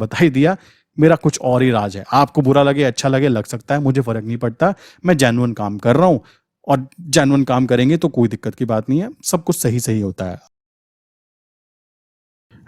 बता ही दिया, मेरा कुछ और ही राज है। आपको बुरा लगे अच्छा लगे, लग सकता है, मुझे फर्क नहीं पड़ता। मैं जेन्युइन काम कर रहा हूं, और जेन्युइन काम करेंगे तो कोई दिक्कत की बात नहीं है, सब कुछ सही सही होता है।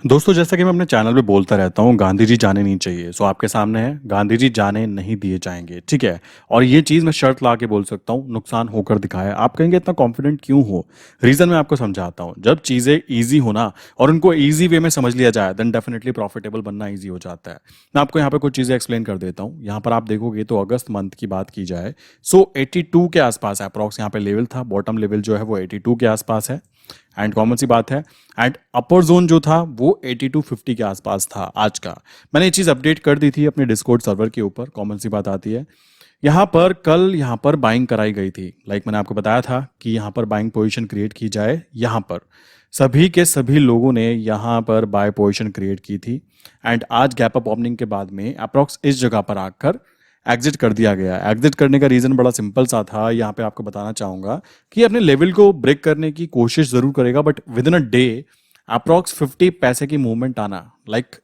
दोस्तों, जैसा कि मैं अपने चैनल पे बोलता रहता हूँ, गांधी जी जाने नहीं चाहिए। सो आपके सामने है, गांधी जी जाने नहीं दिए जाएंगे, ठीक है। और ये चीज़ मैं शर्त ला के बोल सकता हूँ, नुकसान होकर दिखाया। आप कहेंगे इतना कॉन्फिडेंट क्यों हो? रीज़न मैं आपको समझाता हूँ। जब चीज़ें ईजी हो ना, और उनको ईजी वे में समझ लिया जाए, देन डेफिनेटली प्रॉफिटेबल बनना ईजी हो जाता है। मैं आपको यहाँ पे कुछ चीज़ें एक्सप्लेन कर देता हूँ। यहाँ पर आप देखोगे तो अगस्त मंथ की बात की जाए, सो 82 के आसपास है अप्रॉक्स। यहाँ पे लेवल था, बॉटम लेवल जो है वो 82 के आसपास है। एंड कॉमन सी बात है, एंड अपर जोन जो था वो 8250 के आसपास था आज का। मैंने ये चीज़ अपडेट कर दी थी अपने डिस्कॉर्ड सर्वर के ऊपर। कॉमन सी बात आती है, यहाँ पर कल यहाँ पर बाइंग कराई गई थी। मैंने आपको बताया था कि यहाँ पर बाइंग पोजीशन क्रिएट की जाए। यहाँ पर सभी के सभी लोगों ने यहाँ पर बाय पोजीशन क्रिएट की थी। एंड आज गैप अप ओपनिंग के बाद में अप्रॉक्स इस जगह पर आकर एग्जिट कर दिया गया। एग्जिट करने का रीज़न बड़ा सिंपल सा था। यहाँ पे आपको बताना चाहूँगा कि अपने लेवल को ब्रेक करने की कोशिश ज़रूर करेगा, but with in a day approx 50 पैसे की मूवमेंट आना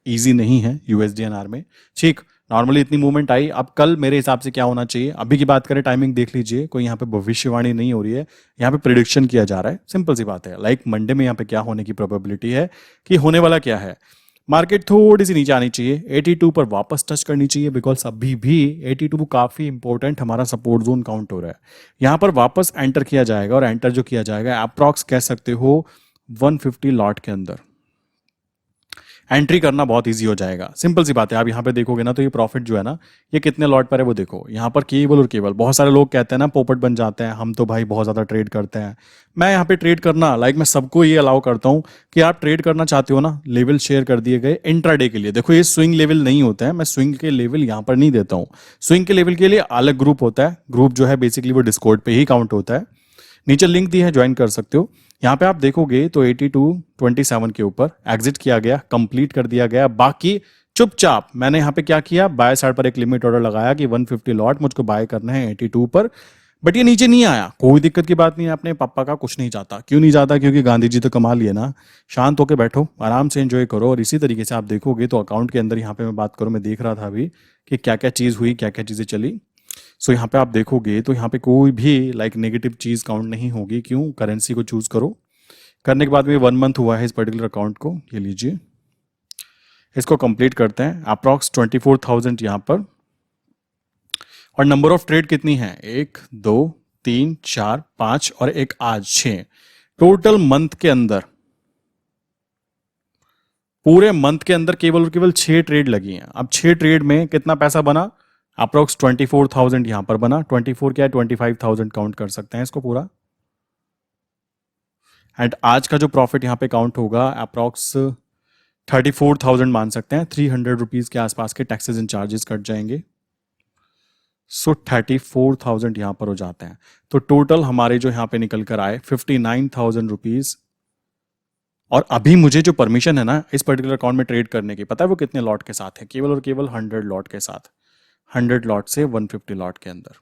ईजी नहीं है यूएसडीएनआर में, ठीक। नॉर्मली इतनी मूवमेंट आई। अब कल मेरे हिसाब से क्या होना चाहिए, अभी की बात करें, टाइमिंग देख लीजिए, कोई यहाँ पे भविष्यवाणी नहीं हो रही है, यहाँ पे प्रिडिक्शन किया जा रहा है। सिंपल सी बात है, मंडे में यहाँ पे क्या होने की प्रोबेबिलिटी है, कि होने वाला क्या है, मार्केट थोड़ी सी नीचे आनी चाहिए, 82 पर वापस टच करनी चाहिए, बिकॉज अभी भी 82 काफी इंपॉर्टेंट हमारा सपोर्ट जोन काउंट हो रहा है। यहाँ पर वापस एंटर किया जाएगा, और एंटर जो किया जाएगा अप्रॉक्स कह सकते हो 150 लॉट के अंदर एंट्री करना बहुत इजी हो जाएगा। सिंपल सी बात है। आप यहाँ पे देखोगे ना, तो ये प्रॉफिट जो है ना, ये कितने लॉट पर है वो देखो। यहाँ पर केवल और केवल, बहुत सारे लोग कहते हैं ना पोपट बन जाते हैं, हम तो भाई बहुत ज़्यादा ट्रेड करते हैं। मैं यहाँ पे ट्रेड करना मैं सबको ये अलाउ करता हूँ कि आप ट्रेड करना चाहते हो ना, लेवल शेयर कर दिए गए इंट्राडे के लिए। देखो, ये स्विंग लेवल नहीं होते हैं, मैं स्विंग के लेवल यहाँ पर नहीं देता हूँ। स्विंग के लेवल के लिए अलग ग्रुप होता है। ग्रुप जो है बेसिकली वो डिस्कॉर्ड पे ही काउंट होता है। नीचे लिंक दी है, ज्वाइन कर सकते हो। यहाँ पे आप देखोगे तो 8227 के ऊपर एग्जिट किया गया, कंप्लीट कर दिया गया। बाकी चुपचाप मैंने यहाँ पे क्या किया, बाय साइड पर एक लिमिट ऑर्डर लगाया कि 150 लॉट मुझको बाय करना है 82 पर, बट ये नीचे नहीं आया। कोई दिक्कत की बात नहीं है, अपने पापा का कुछ नहीं चाहता। क्यों नहीं चाहता? क्योंकि गांधी जी तो कमा लिए ना। शांत होकर बैठो, आराम से एंजॉय करो। और इसी तरीके से आप देखोगे तो अकाउंट के अंदर, यहाँ पे मैं बात करूँ, मैं देख रहा था अभी कि क्या क्या चीज़ हुई, क्या क्या चीज़ें चली। सो यहाँ पे आप देखोगे तो यहाँ पे कोई भी नेगेटिव चीज़ काउंट नहीं होगी। क्यों? करेंसी को चूज करो। करने के बाद में 1 मंथ हुआ है इस पर्टिकुलर अकाउंट को, ये लीजिए। इसको कंप्लीट करते हैं, अप्रॉक्स 24,000 यहाँ पर। और नंबर ऑफ ट्रेड कितनी है? 1 2 3 4 5 और एक आज 6। टोटल मंथ के अंदर, पूरे मंथ के अंदर केवल और केवल 6 ट्रेड लगी हैं। अब 6 ट्रेड में कितना पैसा बना? अप्रोक्स 24,000 यहां पर बना। 24 क्या है, 25,000 काउंट कर सकते हैं इसको पूरा। एंड आज का जो प्रॉफिट यहां पे काउंट होगा अप्रोक्स 34,000 मान सकते हैं। 300 रुपीज के आसपास के टैक्सेस एंड चार्जेस कट जाएंगे। सो 34,000 यहां पर हो जाते हैं। तो टोटल हमारे जो यहां पे निकल कर आए 59,000 रुपीज। और अभी मुझे जो परमिशन है ना इस पर्टिकुलर अकाउंट में ट्रेड करने की, पता है वो कितने लॉट के साथ है? केवल और केवल 100 लॉट के साथ। 100 लॉट से 150 लॉट के अंदर।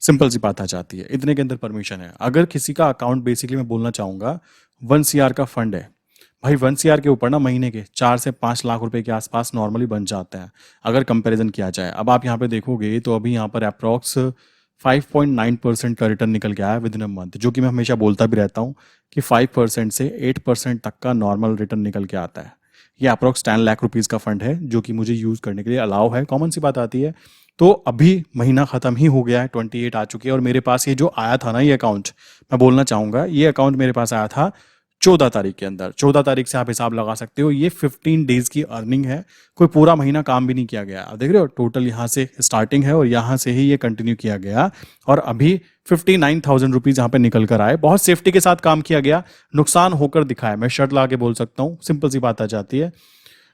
सिंपल सी बात आ जाती है, इतने के अंदर परमिशन है। अगर किसी का अकाउंट, बेसिकली मैं बोलना चाहूंगा, 1 CR का फंड है भाई, 1 CR के ऊपर ना महीने के 4 से 5 लाख रुपए के आसपास नॉर्मली बन जाते हैं, अगर कंपैरिजन किया जाए। अब आप यहाँ पे देखोगे तो अभी यहाँ पर अप्रॉक्स 5.9% का रिटर्न निकल के आया विद इन अ मंथ, जो कि मैं हमेशा बोलता भी रहता हूँ कि 5% से 8% तक का नॉर्मल रिटर्न निकल के आता है। ये अप्रॉक्स 10 लाख रुपीज़ का फंड है, जो कि मुझे यूज़ करने के लिए अलाउ है। कॉमन सी बात आती है। तो अभी महीना ख़त्म ही हो गया है, 28 आ चुकी है, और मेरे पास ये जो आया था ना, ये अकाउंट, मैं बोलना चाहूँगा, ये अकाउंट मेरे पास आया था 14 तारीख के अंदर। 14 तारीख से आप हिसाब लगा सकते हो, ये 15 डेज की अर्निंग है। कोई पूरा महीना काम भी नहीं किया गया। अब देख रहे हो, टोटल यहाँ से स्टार्टिंग है और यहाँ से ही ये कंटिन्यू किया गया, और अभी 59,000 रुपीज़ यहाँ पे निकल कर आए। बहुत सेफ्टी के साथ काम किया गया, नुकसान होकर दिखाया। मैं शर्त ला के बोल सकता हूँ, सिंपल सी बात आ जाती है,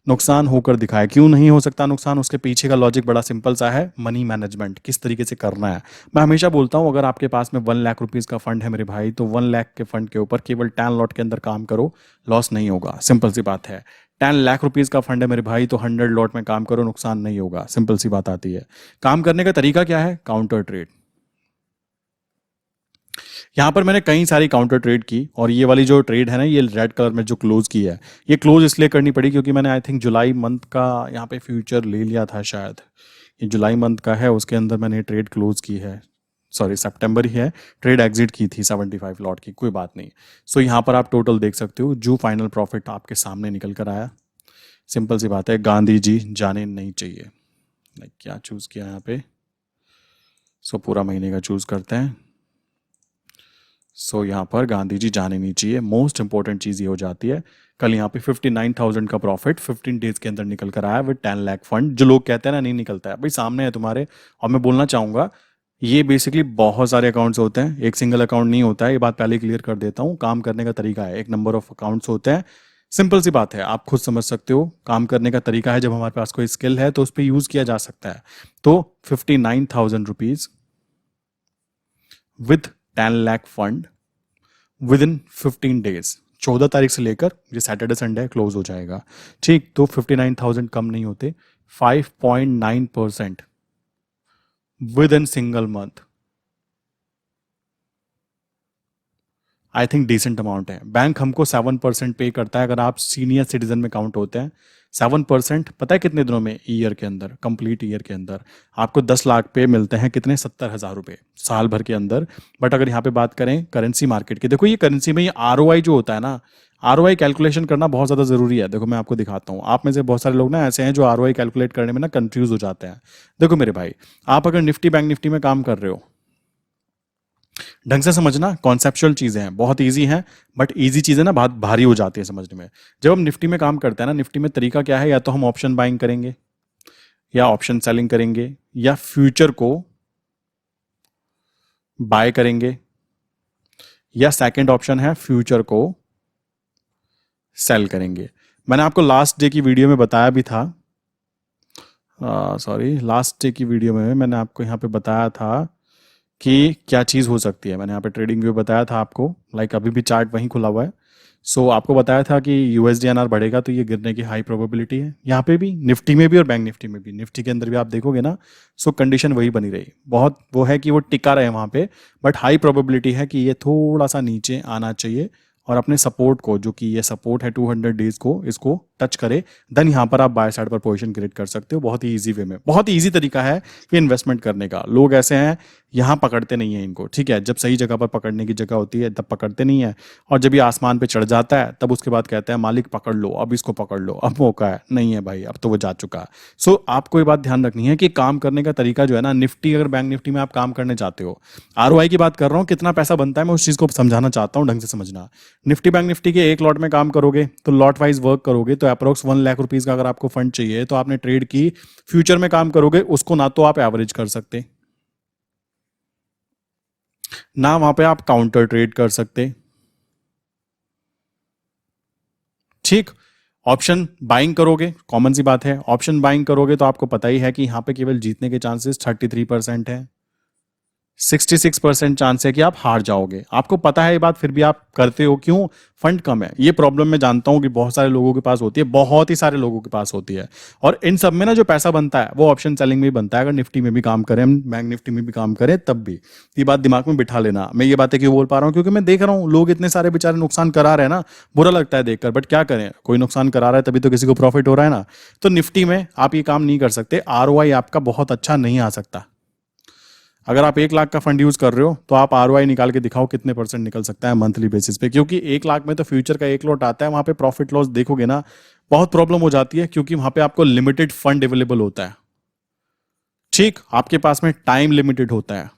नुकसान होकर दिखाया। क्यों नहीं हो सकता नुकसान? उसके पीछे का लॉजिक बड़ा सिंपल सा है, मनी मैनेजमेंट किस तरीके से करना है। मैं हमेशा बोलता हूं, अगर आपके पास में 1 लाख रुपीज़ का फंड है मेरे भाई, तो 1 लाख के फंड के ऊपर केवल 10 लॉट के अंदर काम करो, लॉस नहीं होगा। सिंपल सी बात है। 10 लाख रुपीज़ का फंड है मेरे भाई, तो 100 लॉट में काम करो, नुकसान नहीं होगा। सिंपल सी बात आती है। काम करने का तरीका क्या है? Counter trade. यहाँ पर मैंने कई सारी काउंटर ट्रेड की और ये वाली जो ट्रेड है ना, ये रेड कलर में जो क्लोज की है, ये क्लोज इसलिए करनी पड़ी क्योंकि मैंने आई थिंक जुलाई मंथ का यहाँ पे फ्यूचर ले लिया था शायद। ये जुलाई मंथ का है, उसके अंदर मैंने ट्रेड क्लोज की है। सॉरी, सितंबर ही है। ट्रेड एग्जिट की थी 75 लॉट की, कोई बात नहीं। सो यहाँ पर आप टोटल देख सकते हो, जो फाइनल प्रॉफिट आपके सामने निकल कर आया। सिंपल सी बात है, गांधी जी जाने नहीं चाहिए। क्या चूज़ किया यहाँ पे? सो पूरा महीने का चूज़ करते हैं। सो यहाँ पर गांधी जी जाने नहीं चाहिए। मोस्ट इंपॉर्टेंट चीज़ ये हो जाती है, कल यहाँ पे 59,000 का प्रॉफिट 15 डेज के अंदर निकल कर आया विद 10 लाख फंड। जो लोग कहते हैं ना नहीं निकलता है, भाई सामने है तुम्हारे। और मैं बोलना चाहूँगा, ये बेसिकली बहुत सारे अकाउंट्स होते हैं, एक सिंगल अकाउंट नहीं होता है। ये बात पहले क्लियर कर देता हूँ। काम करने का तरीका है, एक नंबर ऑफ अकाउंट्स होते हैं। सिंपल सी बात है, आप खुद समझ सकते हो। काम करने का तरीका है, जब हमारे पास कोई स्किल है तो उस पर यूज़ किया जा सकता है। तो 59,000 rupees with 10 lakh fund with in 15 days, 14 तारीख से लेकर ये सैटरडे संडे क्लोज हो जाएगा। ठीक, तो 59,000 कम नहीं होते। 5.9% within single month, I think decent amount है। बैंक हमको 7% पे करता है अगर आप सीनियर सिटीजन में काउंट होते हैं। 7% पता है कितने दिनों में? ईयर के अंदर, कंप्लीट ईयर के अंदर आपको 10 लाख पे मिलते हैं कितने? 70,000 रुपये साल भर के अंदर। बट अगर यहाँ पे बात करें करेंसी मार्केट की, देखो ये करेंसी में ये ROI जो होता है ना, ROI कैलकुलेशन करना बहुत ज़्यादा ज़रूरी है। देखो मैं आपको दिखाता हूँ। आप में से बहुत सारे लोग ना ऐसे हैं जो ROI कैलकुलेट करने में ना कंफ्यूज हो जाते हैं। देखो मेरे भाई, आप अगर निफ्टी बैंक निफ्टी में काम कर रहे हो, ढंग से समझना, कॉन्सेप्चुअल चीजें हैं, बहुत इजी हैं। बट इजी चीजें ना बहुत भारी हो जाती है समझने में। जब हम निफ्टी में काम करते हैं ना, निफ्टी में तरीका क्या है? या तो हम ऑप्शन बाइंग करेंगे, या ऑप्शन सेलिंग करेंगे, या फ्यूचर को बाय करेंगे, या सेकंड ऑप्शन है फ्यूचर को सेल करेंगे। मैंने आपको लास्ट डे की वीडियो में बताया भी था, सॉरी, लास्ट डे की वीडियो में मैंने आपको यहाँ पे बताया था कि क्या चीज़ हो सकती है। मैंने यहाँ पे ट्रेडिंग व्यू बताया था आपको, लाइक अभी भी चार्ट वहीं खुला हुआ है। सो आपको बताया था कि USD/INR बढ़ेगा तो ये गिरने की हाई प्रोबेबिलिटी है। यहाँ पे भी, निफ्टी में भी और बैंक निफ्टी में भी। निफ्टी के अंदर भी आप देखोगे ना, सो कंडीशन वही बनी रही। बहुत वो है कि वो टिका रहे वहाँ पे, बट हाई प्रोबेबिलिटी है कि ये थोड़ा सा नीचे आना चाहिए और अपने सपोर्ट को, जो कि ये सपोर्ट है 200 डेज को, इसको टच करे। देन यहाँ पर आप बाय साइड पर पोजीशन क्रिएट कर सकते हो बहुत ही ईजी वे में। बहुत ही ईजी तरीका है ये इन्वेस्टमेंट करने का। लोग ऐसे हैं यहाँ पकड़ते नहीं है इनको, ठीक है। जब सही जगह पर पकड़ने की जगह होती है तब पकड़ते नहीं है, और जब ये आसमान पे चढ़ जाता है तब उसके बाद कहते हैं मालिक पकड़ लो, अब इसको पकड़ लो, अब मौका है। नहीं है भाई, अब तो वो जा चुका है। सो आपको ये बात ध्यान रखनी है कि काम करने का तरीका जो है ना, निफ्टी अगर बैंक निफ्टी में आप काम करने चाहते हो, ROI की बात कर रहा हूँ, कितना पैसा बनता है मैं उस चीज़ को समझाना चाहता हूँ, ढंग से समझना। निफ्टी बैंक निफ्टी के एक लॉट में काम करोगे तो लॉट वाइज वर्क करोगे तो अप्रोक्स 1 लाख रुपीज का अगर आपको फंड चाहिए तो आपने ट्रेड की। फ्यूचर में काम करोगे उसको ना तो आप एवरेज कर सकते, ना वहां पे आप काउंटर ट्रेड कर सकते। ठीक, ऑप्शन बाइंग करोगे, कॉमन सी बात है, ऑप्शन बाइंग करोगे तो आपको पता ही है कि यहां पे केवल जीतने के चांसेस 33% है। 66% चांस है कि आप हार जाओगे। आपको पता है ये बात, फिर भी आप करते हो क्यों? फंड कम है। ये प्रॉब्लम मैं जानता हूं कि बहुत सारे लोगों के पास होती है, बहुत ही सारे लोगों के पास होती है। और इन सब में ना जो पैसा बनता है वो ऑप्शन सेलिंग में भी बनता है। अगर निफ्टी में भी काम करें, बैंक निफ्टी में भी काम करें, तब भी ये बात दिमाग में बिठा लेना। मैं ये बातें क्यों बोल पा रहा हूँ? क्योंकि मैं देख रहा हूँ लोग इतने सारे बेचारे नुकसान करा रहे हैं ना, बुरा लगता है देखकर। बट क्या करें, कोई नुकसान करा रहा है तभी तो किसी को प्रॉफिट हो रहा है ना। तो निफ्टी में आप ये काम नहीं कर सकते, ROI आपका बहुत अच्छा नहीं आ सकता। अगर आप 1 लाख का फंड यूज कर रहे हो तो आप ROI निकाल के दिखाओ कितने % निकल सकता है मंथली बेसिस पे। क्योंकि 1 लाख में तो फ्यूचर का एक लॉट आता है, वहां पे प्रॉफिट लॉस देखोगे ना बहुत प्रॉब्लम हो जाती है, क्योंकि वहां पे आपको लिमिटेड फंड अवेलेबल होता है। ठीक, आपके पास में टाइम लिमिटेड होता है।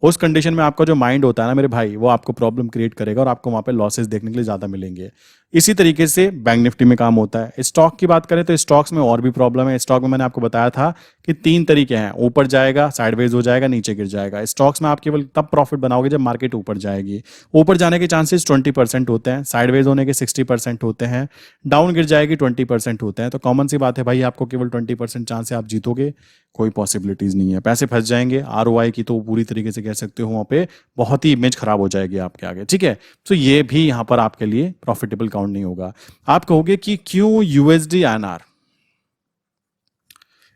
उस कंडीशन में आपका जो माइंड होता है ना मेरे भाई, वो आपको प्रॉब्लम क्रिएट करेगा और आपको वहां पे लॉसेस देखने के लिए ज्यादा मिलेंगे। इसी तरीके से बैंक निफ्टी में काम होता है। स्टॉक की बात करें तो स्टॉक्स में और भी प्रॉब्लम है। स्टॉक में मैंने आपको बताया था कि 3 तरीके हैं, ऊपर जाएगा, साइडवेज हो जाएगा, नीचे गिर जाएगा। स्टॉक्स में आप केवल तब प्रॉफिट बनाओगे जब मार्केट ऊपर जाएगी। ऊपर जाने के चांसेस 20% होते हैं, साइडवेज होने के 60% होते हैं, डाउन गिर जाएगी 20% होते हैं। तो कॉमन सी बात है भाई, आपको केवल 20% चांस है आप जीतोगे, कोई पॉसिबिलिटीज नहीं है। पैसे फंस जाएंगे। ROI की तो पूरी तरीके से कह सकते हो वहां पे बहुत ही इमेज खराब हो जाएगी आपके आगे, ठीक है। तो ये भी यहां पर आपके लिए प्रॉफिटेबल काउंट नहीं होगा। आप कहोगे कि क्यों USD/INR,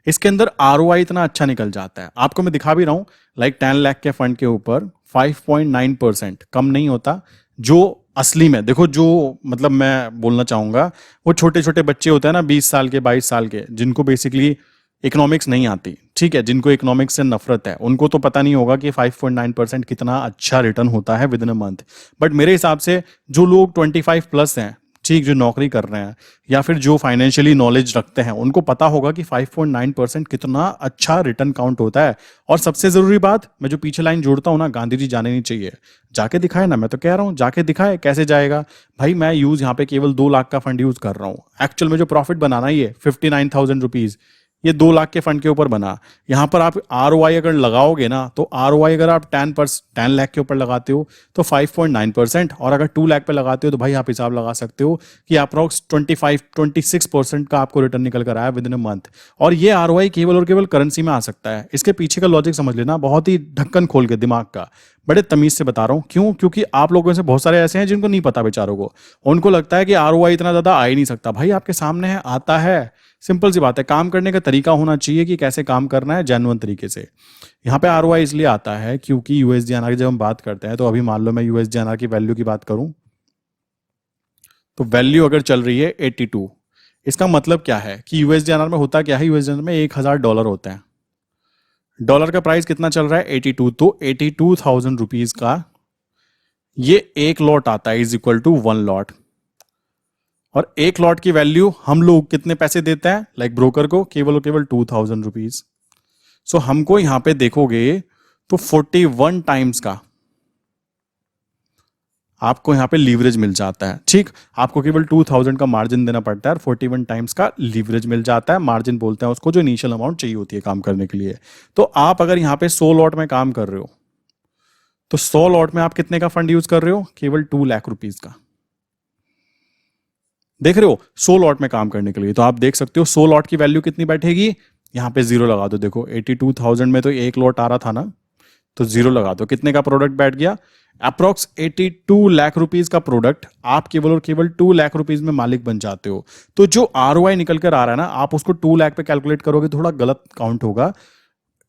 इसके अंदर ROI इतना अच्छा निकल जाता है। आपको मैं दिखा भी रहा हूं, लाइक 10 लाख के फंड के ऊपर 5.9% कम नहीं होता। जो असली में देखो, जो मतलब मैं बोलना चाहूंगा, वो छोटे छोटे बच्चे होते हैं ना 20 साल के 22 साल के, जिनको बेसिकली इकोनॉमिक्स नहीं आती, ठीक है, जिनको इकोनॉमिक्स से नफरत है, उनको तो पता नहीं होगा कि 5.9% कितना अच्छा रिटर्न होता है with in a month. But मेरे हिसाब से जो लोग 25 प्लस हैं, ठीक, जो नौकरी कर रहे हैं या फिर जो फाइनेंशियली नॉलेज रखते हैं, उनको पता होगा कि 5.9% कितना अच्छा रिटर्न काउंट होता है। और सबसे जरूरी बात, मैं जो पीछे लाइन जोड़ता हूं ना, गांधी जी जाने नहीं चाहिए, जाके दिखाए ना, मैं तो कह रहा हूं जाके दिखाए। कैसे जाएगा भाई? मैं यूज यहाँ पे केवल 2 लाख का फंड यूज कर रहा हूं, एक्चुअल में जो प्रॉफिट बनाना ही है 59,000 रुपीज, ये 2 लाख के फंड के ऊपर बना। यहाँ पर आप ROI अगर लगाओगे ना, तो ROI अगर आप 10 लाख के ऊपर लगाते हो तो 5.9%, और अगर 2 लाख पे लगाते हो तो भाई आप हिसाब लगा सकते हो कि अप्रॉक्स 26% का आपको रिटर्न निकल कर आया विद इन अ मंथ। और ये ROI केवल और केवल करेंसी में आ सकता है। इसके पीछे का लॉजिक समझ लेना, बहुत ही ढक्कन खोल के दिमाग का, बड़े तमीज से बता रहा हूं। क्यों? क्योंकि आप लोगों से बहुत सारे ऐसे हैं जिनको नहीं पता बेचारों को, उनको लगता है कि ROI इतना ज्यादा आ ही नहीं सकता। भाई आपके सामने है, आता है। सिंपल सी बात है, काम करने का तरीका होना चाहिए कि कैसे काम करना है जेन्युइन तरीके से। यहाँ पे ROI इसलिए आता है क्योंकि USD/INR की जब हम बात करते हैं, तो अभी मान लो मैं USD/INR की वैल्यू की बात करूं, तो वैल्यू अगर चल रही है 82, इसका मतलब क्या है कि USD/INR में होता क्या है, USD/INR में $1,000 होते हैं। डॉलर का प्राइस कितना चल रहा है? 82, तो 82,000 रुपीज का ये एक लॉट आता है, इज इक्वल टू 1 लॉट। और एक लॉट की वैल्यू हम लोग कितने पैसे देते हैं, लाइक ब्रोकर को? केवल और केवल 2,000 रुपीज। सो हमको यहां पे देखोगे तो 41 टाइम्स का आपको यहां पे लीवरेज मिल जाता है। ठीक, आपको केवल 2,000 का मार्जिन देना पड़ता है और 41 टाइम्स का लीवरेज मिल जाता है। मार्जिन बोलते हैं उसको, जो इनिशियल अमाउंट चाहिए होती है काम करने के लिए। तो आप अगर यहां पे 100 लॉट में काम कर रहे हो, तो 100 लॉट में आप कितने का फंड यूज कर रहे हो? केवल 2 लाख रुपीज का। देख रहे हो, 100 लॉट में काम करने के लिए, तो आप देख सकते हो 100 लॉट की वैल्यू कितनी बैठेगी। यहां पे जीरो लगा दो। देखो 82,000 में तो एक लॉट आ रहा था ना, तो जीरो लगा दो। कितने का प्रोडक्ट बैठ गया? अप्रोक्स 82 लाख रुपीज का प्रोडक्ट। आप केवल और केवल 2 लाख रुपीज में मालिक बन जाते हो। तो जो ROI निकल कर आ रहा है ना, आप उसको 2 लाख पे कैलकुलेट करोगे, थोड़ा गलत काउंट होगा।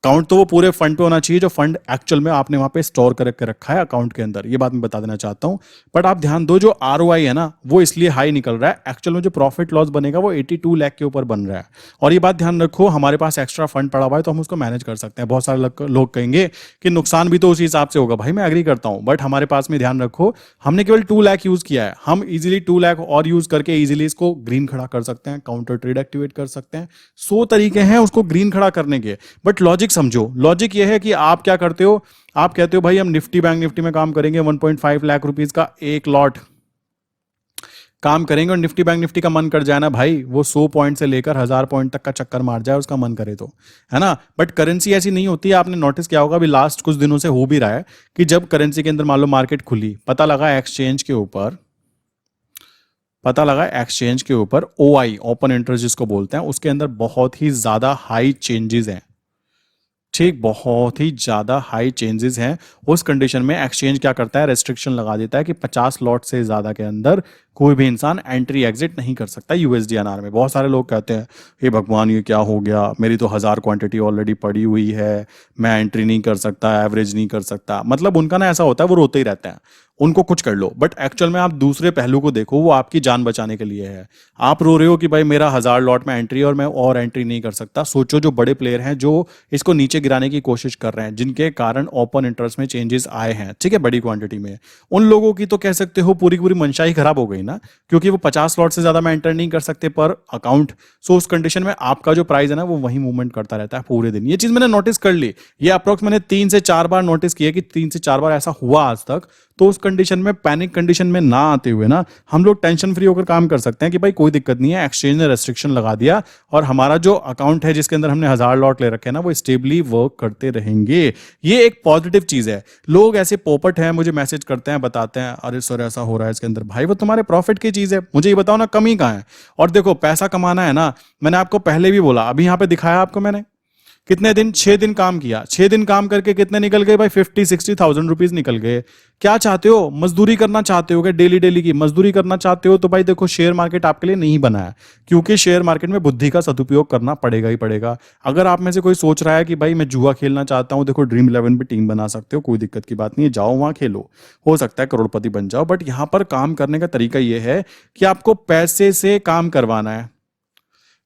काउंट तो वो पूरे फंड पे होना चाहिए जो फंड एक्चुअल में आपने वहां पे स्टोर करके रखा है अकाउंट के अंदर। ये बात मैं बता देना चाहता हूं। बट आप ध्यान दो, जो ROI है ना, वो इसलिए हाई निकल रहा है, एक्चुअल में जो प्रॉफिट लॉस बनेगा वो 82 लाख के ऊपर बन रहा है। और ये बात ध्यान रखो, हमारे पास एक्स्ट्रा फंड पड़ा हुआ है तो हम उसको मैनेज कर सकते हैं। बहुत सारे लोग कहेंगे कि नुकसान भी तो उसी हिसाब से होगा। भाई मैं एग्री करता हूं, बट हमारे पास में ध्यान रखो, हमने केवल 2 लाख यूज किया है। हम इजिली 2 लाख और यूज करके इजिली इसको ग्रीन खड़ा कर सकते हैं, काउंटर ट्रेड एक्टिवेट कर सकते हैं। 100 तरीके हैं उसको ग्रीन खड़ा करने के। बट लॉजिक समझो, लॉजिक ये है कि आप क्या करते हो, आप कहते हो भाई हम निफ्टी बैंक निफ्टी में काम करेंगे, 1.5 लाख रुपीज का एक लॉट काम करेंगे, और निफ्टी बैंक निफ्टी का मन कर जाए ना भाई, वो 100 पॉइंट से लेकर 1000 पॉइंट तक का चक्कर मार जाए, उसका मन करे तो, है ना। बट करेंसी ऐसी नहीं होती है। आपने नोटिस किया होगा, अभी लास्ट कुछ दिनों से हो भी रहा है कि जब करेंसी के अंदर मान लो मार्केट खुली, पता लगा एक्सचेंज के ऊपर OI, ओपन इंटरेस्ट जिसको बोलते हैं, उसके अंदर बहुत ही ज्यादा हाई चेंजेस हैं। ठीक, बहुत ही ज्यादा हाई चेंजेस हैं। उस कंडीशन में एक्सचेंज क्या करता है, रेस्ट्रिक्शन लगा देता है कि 50 लॉट से ज्यादा के अंदर कोई भी इंसान एंट्री एग्जिट नहीं कर सकता USD/INR में। बहुत सारे लोग कहते हैं हे भगवान ये क्या हो गया, मेरी तो 1000 क्वांटिटी ऑलरेडी पड़ी हुई है, मैं एंट्री नहीं कर सकता, एवरेज नहीं कर सकता। मतलब उनका ना ऐसा होता है, वो रोते ही रहते हैं, उनको कुछ कर लो। बट एक्चुअल में आप दूसरे पहलू को देखो, वो आपकी जान बचाने के लिए है। आप रो रहे हो कि भाई मेरा 1000 लॉट में एंट्री और मैं और एंट्री नहीं कर सकता। सोचो जो बड़े प्लेयर हैं जो इसको नीचे गिराने की कोशिश कर रहे हैं, जिनके कारण ओपन इंटरेस्ट में चेंजेस आए हैं, ठीक है, बड़ी क्वांटिटी में, उन लोगों की तो कह सकते हो पूरी पूरी मंशा ही खराब हो गई ना, क्योंकि वो 50 लॉट से ज्यादा में एंटर नहीं कर सकते पर अकाउंट। सो उस कंडीशन में आपका जो प्राइस है ना, वो वही मूवमेंट करता रहता है पूरे दिन। ये चीज मैंने नोटिस कर ली। ये अप्रोक्स मैंने 3 से 4 बार नोटिस किया कि 3 से 4 बार ऐसा हुआ आज तक। तो उस कंडीशन में, पैनिक कंडीशन में ना आते हुए ना, हम लोग टेंशन फ्री होकर काम कर सकते हैं कि भाई कोई दिक्कत नहीं है, एक्सचेंज ने रेस्ट्रिक्शन लगा दिया और हमारा जो अकाउंट है जिसके अंदर हमने 1000 लॉट ले रखे हैं ना, वो स्टेबली वर्क करते रहेंगे। ये एक पॉजिटिव चीज है। लोग ऐसे पोपट हैं, मुझे मैसेज करते हैं, बताते हैं अरे सर ऐसा हो रहा है इसके अंदर। भाई वो तुम्हारे प्रॉफिट की चीज है, मुझे ये बताओ ना कमी कहाँ है। और देखो पैसा कमाना है ना, मैंने आपको पहले भी बोला, अभी यहां पे दिखाया आपको मैंने कितने दिन? 6 दिन काम किया, 6 दिन काम करके कितने निकल गए भाई? 50-60 थाउजेंड रुपीज निकल गए। क्या चाहते हो? मजदूरी करना चाहते हो क्या? डेली डेली की मजदूरी करना चाहते हो तो भाई देखो, शेयर मार्केट आपके लिए नहीं बना है, क्योंकि शेयर मार्केट में बुद्धि का सदुपयोग करना पड़ेगा ही पड़ेगा। अगर आप में से कोई सोच रहा है कि भाई मैं जुआ खेलना चाहता हूं, देखो ड्रीम 11 पे टीम बना सकते हो, कोई दिक्कत की बात नहीं है, जाओ वहां खेलो, हो सकता है करोड़पति बन जाओ। बट यहां पर काम करने का तरीका यह है कि आपको पैसे से काम करवाना है।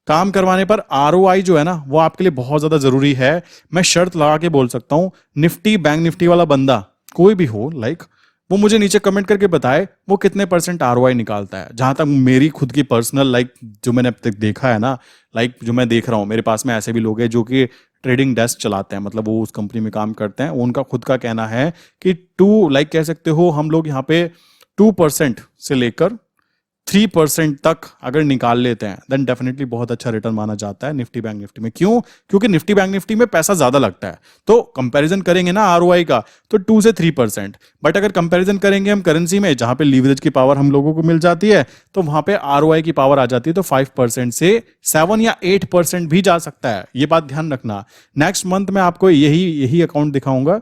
काम करवाने पर आरओआई जो है ना, वो आपके लिए बहुत ज्यादा जरूरी है। मैं शर्त लगा के बोल सकता हूं, निफ्टी बैंक निफ्टी वाला बंदा कोई भी हो, लाइक वो मुझे नीचे कमेंट करके बताए वो कितने % आरओआई निकालता है। जहां तक मेरी खुद की पर्सनल, लाइक जो मैंने अब तक देखा है ना, लाइक जो मैं देख रहा हूं, मेरे पास में ऐसे भी लोग हैं जो कि ट्रेडिंग डेस्क चलाते हैं, मतलब वो उस कंपनी में काम करते हैं। उनका खुद का कहना है कि लाइक कह सकते हो हम लोग यहाँ पे 2% से लेकर 3% तक अगर निकाल लेते हैं, देन डेफिनेटली बहुत अच्छा रिटर्न माना जाता है निफ्टी बैंक निफ्टी में। क्यों? क्योंकि निफ्टी बैंक निफ्टी में पैसा ज्यादा लगता है। तो कंपैरिजन करेंगे ना आरओआई का, तो 2 से 3%। बट अगर कंपैरिजन करेंगे हम करेंसी में, जहां पे लीवरेज की पावर हम लोगों को मिल जाती है, तो वहां पे आरओआई की पावर आ जाती है, तो 5% से 7 या 8% भी जा सकता है। ये बात ध्यान रखना। नेक्स्ट मंथ में आपको यही अकाउंट दिखाऊंगा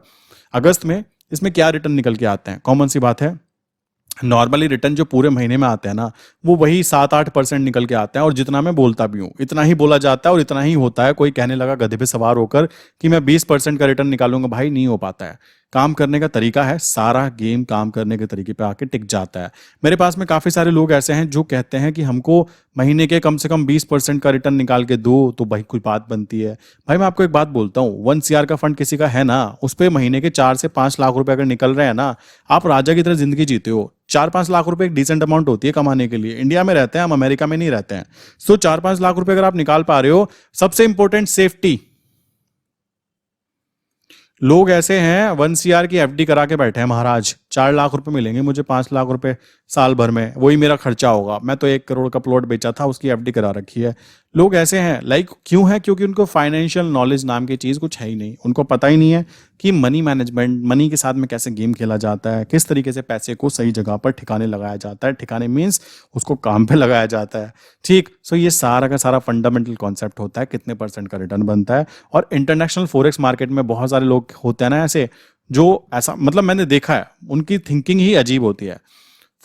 अगस्त में। इसमें क्या रिटर्न निकल के आते हैं, कॉमन सी बात है। नॉर्मली रिटर्न जो पूरे महीने में आते हैं ना, वो वही 7-8% निकल के आते हैं। और जितना मैं बोलता भी हूँ, इतना ही बोला जाता है और इतना ही होता है। कोई कहने लगा गधे पे सवार होकर कि मैं 20% का रिटर्न निकालूंगा, भाई नहीं हो पाता है। काम करने का तरीका है, सारा गेम काम करने के तरीके पे आके टिक जाता है। मेरे पास में काफी सारे लोग ऐसे हैं जो कहते हैं कि हमको महीने के कम से कम 20% का रिटर्न निकाल के दो, तो भाई कोई बात बनती है। भाई मैं आपको एक बात बोलता हूँ, 1 CR का फंड किसी का है ना, उस पर महीने के 4 से 5 लाख रुपए अगर निकल रहे हैं ना, आप राजा की तरह जिंदगी जीते हो। 4-5 लाख रुपए एक डिसेंट अमाउंट होती है कमाने के लिए। इंडिया में रहते हैं हम, अमेरिका में नहीं रहते हैं। सो 4-5 लाख रुपए अगर आप निकाल पा रहे हो, सबसे इंपॉर्टेंट सेफ्टी। लोग ऐसे हैं 1 CR की एफडी करा के बैठे हैं, महाराज 4 लाख रुपए मिलेंगे मुझे, 5 लाख रुपए साल भर में, वही मेरा खर्चा होगा। मैं तो 1 करोड़ का प्लॉट बेचा था, उसकी एफडी करा रखी है। लोग ऐसे हैं, लाइक क्यों है? क्योंकि उनको फाइनेंशियल नॉलेज नाम की चीज कुछ है ही नहीं। उनको पता ही नहीं है कि मनी मैनेजमेंट, मनी के साथ में कैसे गेम खेला जाता है, किस तरीके से पैसे को सही जगह पर ठिकाने लगाया जाता है। ठिकाने मीन्स उसको काम पे लगाया जाता है, ठीक। सो ये सारा का सारा फंडामेंटल कॉन्सेप्ट होता है, कितने % का रिटर्न बनता है। और इंटरनेशनल फॉरेक्स मार्केट में बहुत सारे लोग होते हैं ना ऐसे, जो ऐसा, मतलब मैंने देखा है, उनकी थिंकिंग ही अजीब होती है।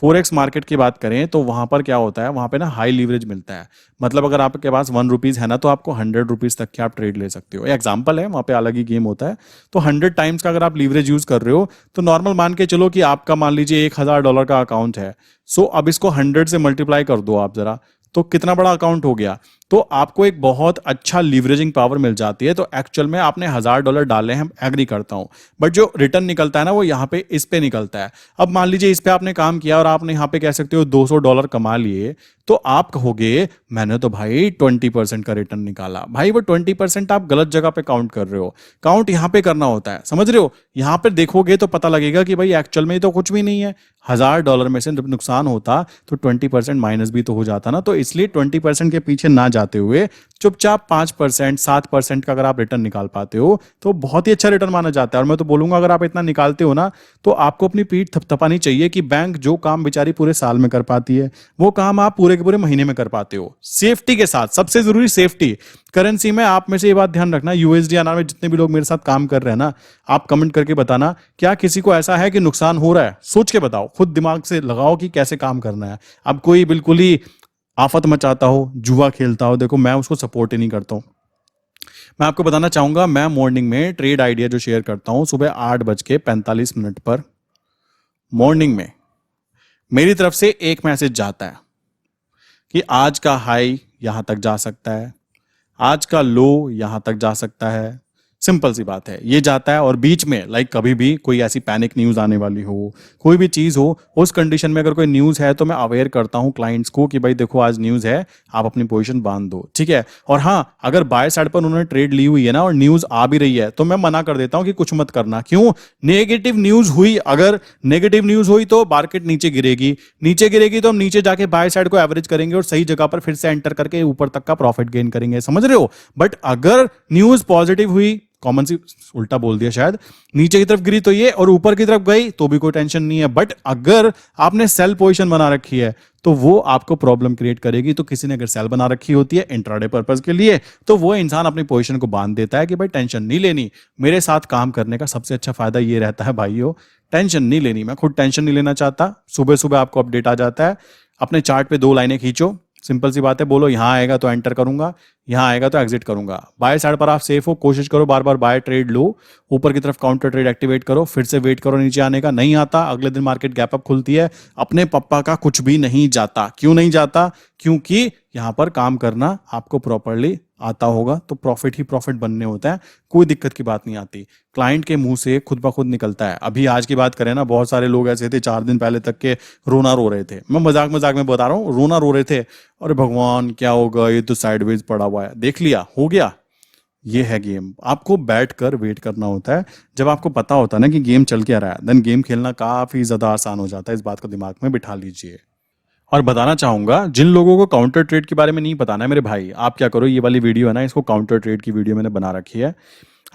फोरेक्स मार्केट की बात करें तो वहां पर क्या होता है, वहां पे ना हाई लीवरेज मिलता है। मतलब अगर आपके पास 1 रुपीज है ना, तो आपको 100 रुपीज तक के आप ट्रेड ले सकते हो। एग्जाम्पल है, वहां पे अलग ही गेम होता है। तो 100 टाइम्स का अगर आप लीवरेज यूज कर रहे हो, तो नॉर्मल मान के चलो कि आपका मान लीजिए $1000 का अकाउंट है। सो अब इसको 100 से मल्टीप्लाई कर दो आप जरा, तो कितना बड़ा अकाउंट हो गया। तो आपको एक बहुत अच्छा लीवरेजिंग पावर मिल जाती है। तो एक्चुअल में आपने $1000 डाले हैं, एग्री करता हूं, बट जो रिटर्न निकलता है ना, वो यहाँ पे इस पे निकलता है। अब मान लीजिए इस पे आपने काम किया और आपने यहाँ पे कह सकते हो $200 कमा लिए, तो आप कहोगे मैंने तो भाई 20% का रिटर्न निकाला। भाई वो 20% आप गलत जगह पे काउंट कर रहे हो। काउंट यहाँ पे करना होता है, समझ रहे हो? यहाँ पे देखोगे तो पता लगेगा कि भाई एक्चुअल में तो कुछ भी नहीं है। $1000 में से जब नुकसान होता तो 20% माइनस भी तो हो जाता ना। तो इसलिए 20% के पीछे ना जाते हुए चुपचाप 5% 7% का अगर आप रिटर्न निकाल पाते हो, तो बहुत ही अच्छा रिटर्न माना जाता है। और मैं तो बोलूंगा अगर आप इतना निकालते हो ना, तो आपको अपनी पीठ थपथपानी चाहिए कि बैंक जो काम बेचारी पूरे साल में कर पाती है, वो काम आप पूरे के पूरे महीने में कर पाते हो, सेफ्टी के साथ। सबसे जरूरी सेफ्टी। करेंसी में आप में से ये बात ध्यान रखना, यूएसडी आर में जितने भी लोग मेरे साथ काम कर रहे हैं ना, आप कमेंट करके बताना, क्या किसी को ऐसा है कि नुकसान हो रहा है? सोच के बताओ, खुद दिमाग से लगाओ कि कैसे काम करना है। अब कोई बिल्कुल ही आफत मचाता हो, जुआ खेलता हो, देखो मैं उसको सपोर्ट ही नहीं करता हूं। मैं आपको बताना चाहूंगा, मैं मॉर्निंग में ट्रेड आइडिया जो शेयर करता हूं सुबह 8:45 पर मॉर्निंग में, मेरी तरफ से एक मैसेज जाता है कि आज का हाई यहां तक जा सकता है, आज का लो यहां तक जा सकता है। सिंपल सी बात है, ये जाता है। और बीच में लाइक कभी भी कोई ऐसी पैनिक न्यूज आने वाली हो, कोई भी चीज हो, उस कंडीशन में अगर कोई न्यूज है तो मैं अवेयर करता हूं क्लाइंट्स को कि भाई देखो आज न्यूज है, आप अपनी पोजीशन बांध दो, ठीक है। और हाँ, अगर बाय साइड पर उन्होंने ट्रेड ली हुई है ना और न्यूज आ भी रही है, तो मैं मना कर देता हूं कि कुछ मत करना। क्यों? नेगेटिव न्यूज हुई, अगर नेगेटिव न्यूज हुई तो मार्केट नीचे गिरेगी, नीचे गिरेगी तो हम नीचे जाके बाय साइड को एवरेज करेंगे और सही जगह पर फिर से एंटर करके ऊपर तक का प्रॉफिट गेन करेंगे, समझ रहे हो? बट अगर न्यूज पॉजिटिव हुई, कॉमन सी, उल्टा बोल दिया शायद, नीचे की तरफ गिरी तो ये और ऊपर की तरफ गई तो भी कोई टेंशन नहीं है। बट अगर आपने सेल पोजीशन बना रखी है तो वो आपको प्रॉब्लम क्रिएट करेगी। तो किसी ने अगर सेल बना रखी होती है इंट्राडे पर्पस के लिए, तो वो इंसान अपनी पोजीशन को बांध देता है कि भाई टेंशन नहीं लेनी। मेरे साथ काम करने का सबसे अच्छा फायदा ये रहता है भाइयों, टेंशन नहीं लेनी। मैं खुद टेंशन नहीं लेना चाहता। सुबह सुबह आपको अपडेट आ जाता है, अपने चार्ट पे 2 लाइनें खींचो, सिंपल सी बात है, बोलो यहां आएगा तो एंटर करूंगा, यहां आएगा तो एग्जिट करूंगा। बाय साइड पर आप सेफ हो, कोशिश करो बार बार बाय ट्रेड लो, ऊपर की तरफ काउंटर ट्रेड एक्टिवेट करो, फिर से वेट करो नीचे आने का। नहीं आता, अगले दिन मार्केट गैप अप खुलती है। अपने पप्पा का कुछ भी नहीं जाता। क्यों नहीं जाता? क्योंकि यहां पर काम करना आपको प्रॉपरली आता होगा तो प्रॉफिट ही प्रॉफिट बनने होता है, कोई दिक्कत की बात नहीं आती। क्लाइंट के मुंह से खुद ब खुद निकलता है। अभी आज की बात करें ना, बहुत सारे लोग ऐसे थे 4 दिन पहले तक के रोना रो रहे थे। मैं मजाक मजाक में बता रहा हूँ, रोना रो रहे थे, अरे भगवान क्या होगा, ये तो साइडवेज पड़ा हुआ है। देख लिया, हो गया। ये है गेम। आपको बैठ कर वेट करना होता है। जब आपको पता होता है ना कि गेम चल क्या रहा है, देन गेम खेलना काफी ज्यादा आसान हो जाता है। इस बात को दिमाग में बिठा लीजिए। और बताना चाहूंगा जिन लोगों को काउंटर ट्रेड के बारे में नहीं पता ना मेरे भाई, आप क्या करो, ये वाली वीडियो है ना, इसको काउंटर ट्रेड की वीडियो मैंने बना रखी है।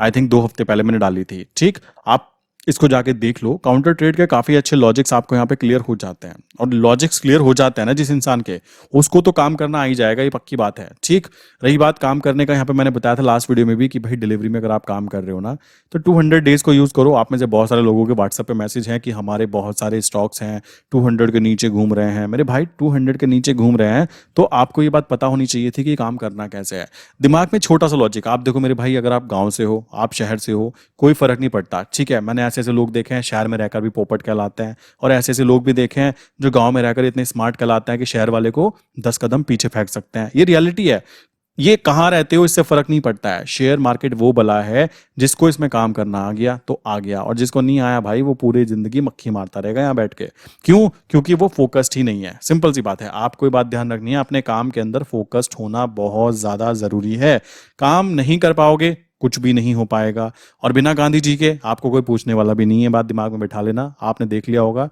आई थिंक 2 हफ्ते पहले मैंने डाली थी। ठीक, आप इसको जाके देख लो। काउंटर ट्रेड के काफी अच्छे लॉजिक्स आपको यहाँ पे क्लियर हो जाते हैं। और लॉजिक्स क्लियर हो जाते हैं ना जिस इंसान के, उसको तो काम करना आ ही जाएगा, ये पक्की बात है। ठीक, रही बात काम करने का, यहाँ पे मैंने बताया था लास्ट वीडियो में भी कि भाई डिलीवरी में अगर आप काम कर रहे हो ना, तो 200 डेज को यूज करो। आप में से बहुत सारे लोगों के व्हाट्सएप पे मैसेज हैं कि हमारे बहुत सारे स्टॉक्स हैं 200 के नीचे घूम रहे हैं। मेरे भाई 200 के नीचे घूम रहे हैं तो आपको ये बात पता होनी चाहिए थी कि काम करना कैसे है। दिमाग में छोटा सा लॉजिक, आप देखो मेरे भाई, अगर आप गांव से हो, आप शहर से हो, कोई फर्क नहीं पड़ता। ठीक है, मैंने ऐसे ऐसे लोग देखे हैं शहर में रहकर भी पोपट कहलाते हैं, और ऐसे ऐसे लोग भी देखे हैं जो गांव में रहकर इतने स्मार्ट कहलाते हैं कि शहर वाले को 10 कदम पीछे फेंक सकते हैं। ये रियलिटी है। ये कहाँ रहते हो इससे फर्क नहीं पड़ता है। शेयर मार्केट वो बला है, जिसको इसमें काम करना आ गया तो आ गया, और जिसको नहीं आया भाई वो पूरी जिंदगी मक्खी मारता रहेगा यहाँ बैठ के। क्यों? क्योंकि वो फोकस्ड ही नहीं है। सिंपल सी बात है। आपको ये बात ध्यान रखनी है, अपने काम के अंदर फोकस्ड होना बहुत ज्यादा जरूरी है। काम नहीं कर पाओगे, कुछ भी नहीं हो पाएगा। और बिना गांधी जी के आपको कोई पूछने वाला भी नहीं है। बात दिमाग में बैठा लेना। आपने देख लिया होगा,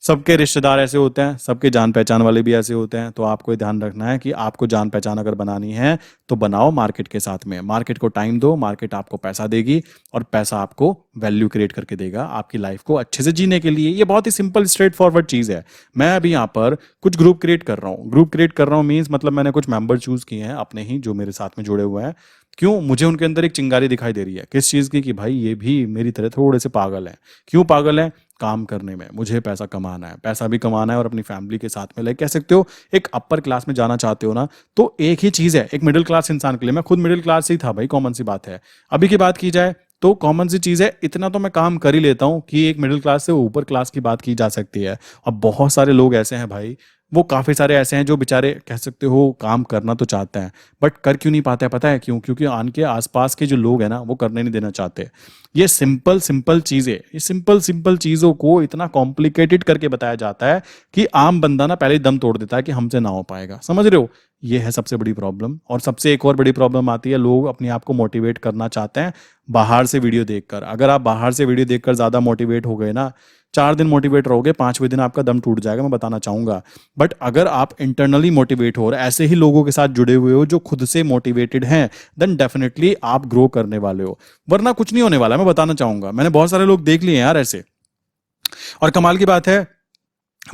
सबके रिश्तेदार ऐसे होते हैं, सबके जान पहचान वाले भी ऐसे होते हैं। तो आपको ये ध्यान रखना है कि आपको जान पहचान अगर बनानी है तो बनाओ मार्केट के साथ में। मार्केट को टाइम दो, मार्केट आपको पैसा देगी, और पैसा आपको वैल्यू क्रिएट करके देगा आपकी लाइफ को अच्छे से जीने के लिए। ये बहुत ही सिंपल स्ट्रेट फॉरवर्ड चीज है। मैं अभी यहाँ पर कुछ ग्रुप क्रिएट कर रहा हूँ। ग्रुप क्रिएट कर रहा हूँ मीन्स मतलब मैंने कुछ मेंबर चूज किए हैं अपने ही, जो मेरे साथ में जुड़े हुए हैं। क्यों? मुझे उनके अंदर एक चिंगारी दिखाई दे रही है। किस चीज की? कि भाई ये भी मेरी तरह थोड़े से पागल हैं। क्यों पागल हैं? काम करने में। मुझे पैसा कमाना है, पैसा भी कमाना है और अपनी फैमिली के साथ में, लाइक कह सकते हो एक अपर क्लास में जाना चाहते हो ना, तो एक ही चीज है एक मिडिल क्लास इंसान के लिए। मैं खुद मिडिल क्लास ही था भाई, कॉमन सी बात है। अभी की बात की जाए तो कॉमन सी चीज है, इतना तो मैं काम कर ही लेता हूं कि एक मिडिल क्लास से ऊपर क्लास की बात की जा सकती है। अब बहुत सारे लोग ऐसे हैं भाई, वो काफी सारे ऐसे हैं जो बेचारे कह सकते हो काम करना तो चाहते हैं बट कर क्यों नहीं पाते हैं? पता है क्यों? क्योंकि आनके आसपास के जो लोग हैं ना वो करने नहीं देना चाहते। ये सिंपल सिंपल चीजें, ये सिंपल सिंपल चीजों को इतना कॉम्प्लिकेटेड करके बताया जाता है कि आम बंदा ना पहले ही दम तोड़ देता है कि हमसे ना हो पाएगा। समझ रहे हो? ये है सबसे बड़ी प्रॉब्लम। और सबसे एक और बड़ी प्रॉब्लम आती है, लोग अपने आप को मोटिवेट करना चाहते हैं बाहर से वीडियो देखकर। अगर आप बाहर से वीडियो देखकर ज्यादा मोटिवेट हो गए ना, 4 दिन मोटिवेट रहोगे, 5वें दिन आपका दम टूट जाएगा, मैं बताना चाहूंगा। बट अगर आप इंटरनली मोटिवेट हो और ऐसे ही लोगों के साथ जुड़े हुए हो जो खुद से मोटिवेटेड हैं, देन डेफिनेटली आप ग्रो करने वाले हो। वरना कुछ नहीं होने वाला, मैं बताना चाहूंगा। मैंने बहुत सारे लोग देख लिए यार ऐसे। और कमाल की बात है,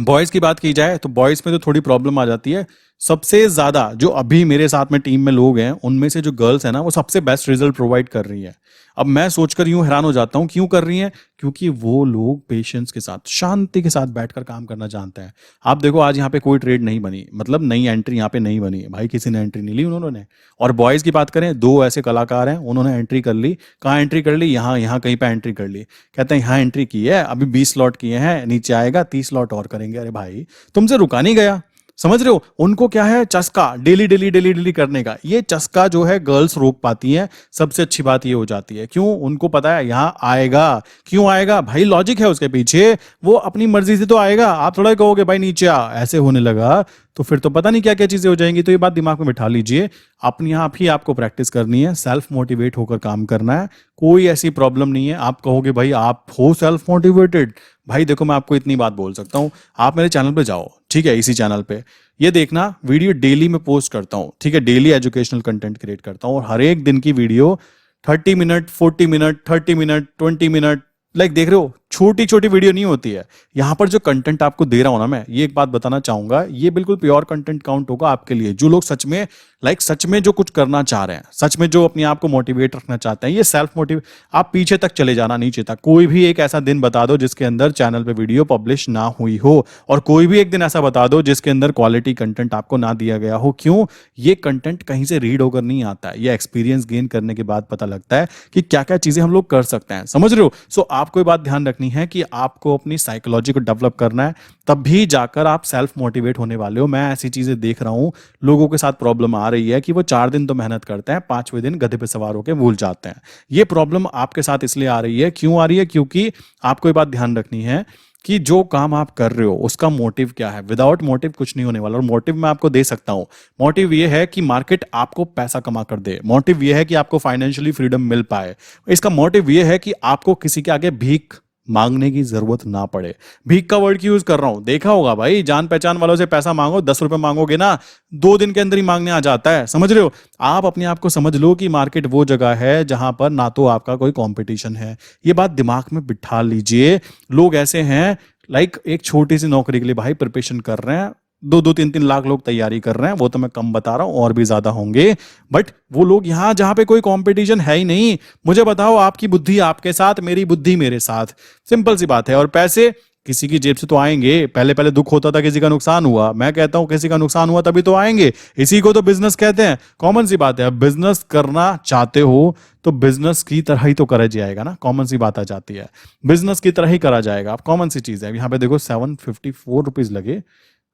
बॉयज की बात की जाए तो बॉयज में तो थोड़ी प्रॉब्लम आ जाती है। सबसे ज्यादा जो अभी मेरे साथ में टीम में लोग हैं, उनमें से जो गर्ल्स हैं ना, वो सबसे बेस्ट रिजल्ट प्रोवाइड कर रही है। अब मैं सोचकर यूं हैरान हो जाता हूं क्यों कर रही हैं। क्योंकि वो लोग पेशेंस के साथ, शांति के साथ बैठकर काम करना जानते हैं। आप देखो आज यहाँ पे कोई ट्रेड नहीं बनी, मतलब नई एंट्री यहाँ पे नहीं बनी भाई, किसी ने एंट्री नहीं ली उन्होंने। और बॉयज की बात करें, 2 ऐसे कलाकार हैं, उन्होंने एंट्री कर ली। कहाँ एंट्री कर ली? यहाँ यहाँ कहीं पे एंट्री कर ली। कहते हैं यहाँ एंट्री की है, अभी 20 स्लॉट किए हैं, नीचे आएगा 30 स्लॉट और करेंगे। अरे भाई तुमसे रुका नहीं गया। समझ रहे हो? उनको क्या है? चस्का, डेली डेली डेली डेली करने का। ये चस्का जो है गर्ल्स रोक पाती हैं। सबसे अच्छी बात ये हो जाती है। क्यों? उनको पता है यहाँ आएगा। क्यों आएगा भाई? लॉजिक है उसके पीछे। वो अपनी मर्जी से तो आएगा। आप थोड़ा कहोगे भाई नीचे आ, ऐसे होने लगा तो फिर तो पता नहीं क्या क्या चीजें हो जाएंगी। तो ये बात दिमाग में बिठा लीजिए। अपनी आप ही आपको प्रैक्टिस करनी है, सेल्फ मोटिवेट होकर काम करना है। कोई ऐसी प्रॉब्लम नहीं है। आप कहोगे भाई आप हो सेल्फ मोटिवेटेड, भाई देखो मैं आपको इतनी बात बोल सकता हूं, आप मेरे चैनल पे जाओ, ठीक है, इसी चैनल पे ये देखना, वीडियो डेली में पोस्ट करता हूं, ठीक है, डेली एजुकेशनल कंटेंट क्रिएट करता हूं और हर एक दिन की video 30 minute, 40 minute, 30 minute, 20 minute, like देख रहे हो, छोटी छोटी वीडियो नहीं होती है। यहाँ पर जो कंटेंट आपको दे रहा हूं ना मैं, ये एक बात बताना चाहूंगा, ये बिल्कुल प्योर कंटेंट काउंट होगा आपके लिए। जो लोग सच में सच में जो कुछ करना चाह रहे हैं, सच में जो अपने आप को मोटिवेट रखना चाहते हैं, ये सेल्फ मोटिव, आप पीछे तक चले जाना नहीं चाहता। कोई भी एक ऐसा दिन बता दो जिसके अंदर चैनल पे वीडियो पब्लिश ना हुई हो, और कोई भी एक दिन ऐसा बता दो जिसके अंदर क्वालिटी कंटेंट आपको ना दिया गया हो। क्यों? ये कंटेंट कहीं से रीड होकर नहीं आता है, ये एक्सपीरियंस गेन करने के बाद पता लगता है कि क्या क्या चीजें हम लोग कर सकते हैं। समझ रहे हो? सो आपको ये बात ध्यान रखनी है कि आपको अपनी साइकोलॉजी को डेवलप करना है, तब भी जाकर आप सेल्फ मोटिवेट होने वाले हो। मैं ऐसी चीजें देख रहा हूं, लोगों के साथ प्रॉब्लम आ रही है कि वो 4 दिन तो मेहनत करते हैं, 5वें दिन गधे पे सवार होकर भूल जाते हैं। ये प्रॉब्लम आपके साथ इसलिए आ रही है। क्यों आ रही है? क्योंकि आपको ये बात ध्यान रखनी है कि जो काम आप कर रहे हो उसका मोटिव क्या है। विदाउट मोटिव कुछ नहीं होने वाला। और मोटिव मैं आपको दे सकता हूं। मोटिव ये है कि मार्केट आपको पैसा कमा कर दे, मोटिव ये है कि आपको फाइनेंशियली फ्रीडम मिल पाए, इसका मोटिव ये है कि आपको किसी के आगे भीख मांगने की जरूरत ना पड़े। भीख का वर्ड क्यों यूज कर रहा हूं? देखा होगा भाई, जान पहचान वालों से पैसा मांगो, 10 रुपए मांगोगे ना, 2 दिन के अंदर ही मांगने आ जाता है। समझ रहे हो? आप अपने आप को समझ लो कि मार्केट वो जगह है जहां पर ना तो आपका कोई कंपटीशन है। ये बात दिमाग में बिठा लीजिए। लोग ऐसे हैं, एक छोटी सी नौकरी के लिए भाई प्रिपरेशन कर रहे हैं, 2-2 3-3 लाख लोग तैयारी कर रहे हैं। वो तो मैं कम बता रहा हूं, और भी ज्यादा होंगे। बट वो लोग यहां जहां पे कोई कंपटीशन है ही नहीं। मुझे बताओ, आपकी बुद्धि आपके साथ, मेरी बुद्धि मेरे साथ, सिंपल सी बात है। और पैसे किसी की जेब से तो आएंगे। पहले पहले दुख होता था, किसी का नुकसान हुआ, मैं कहता हूं किसी का नुकसान हुआ तभी तो आएंगे। इसी को तो बिजनेस कहते हैं। कॉमन सी बात है। अब बिजनेस करना चाहते हो तो बिजनेस की तरह ही तो करा जाएगा ना। कॉमन सी बात आ जाती है, बिजनेस की तरह ही करा जाएगा। अब कॉमन सी चीज है। यहाँ पे देखो 754 रुपीज लगे।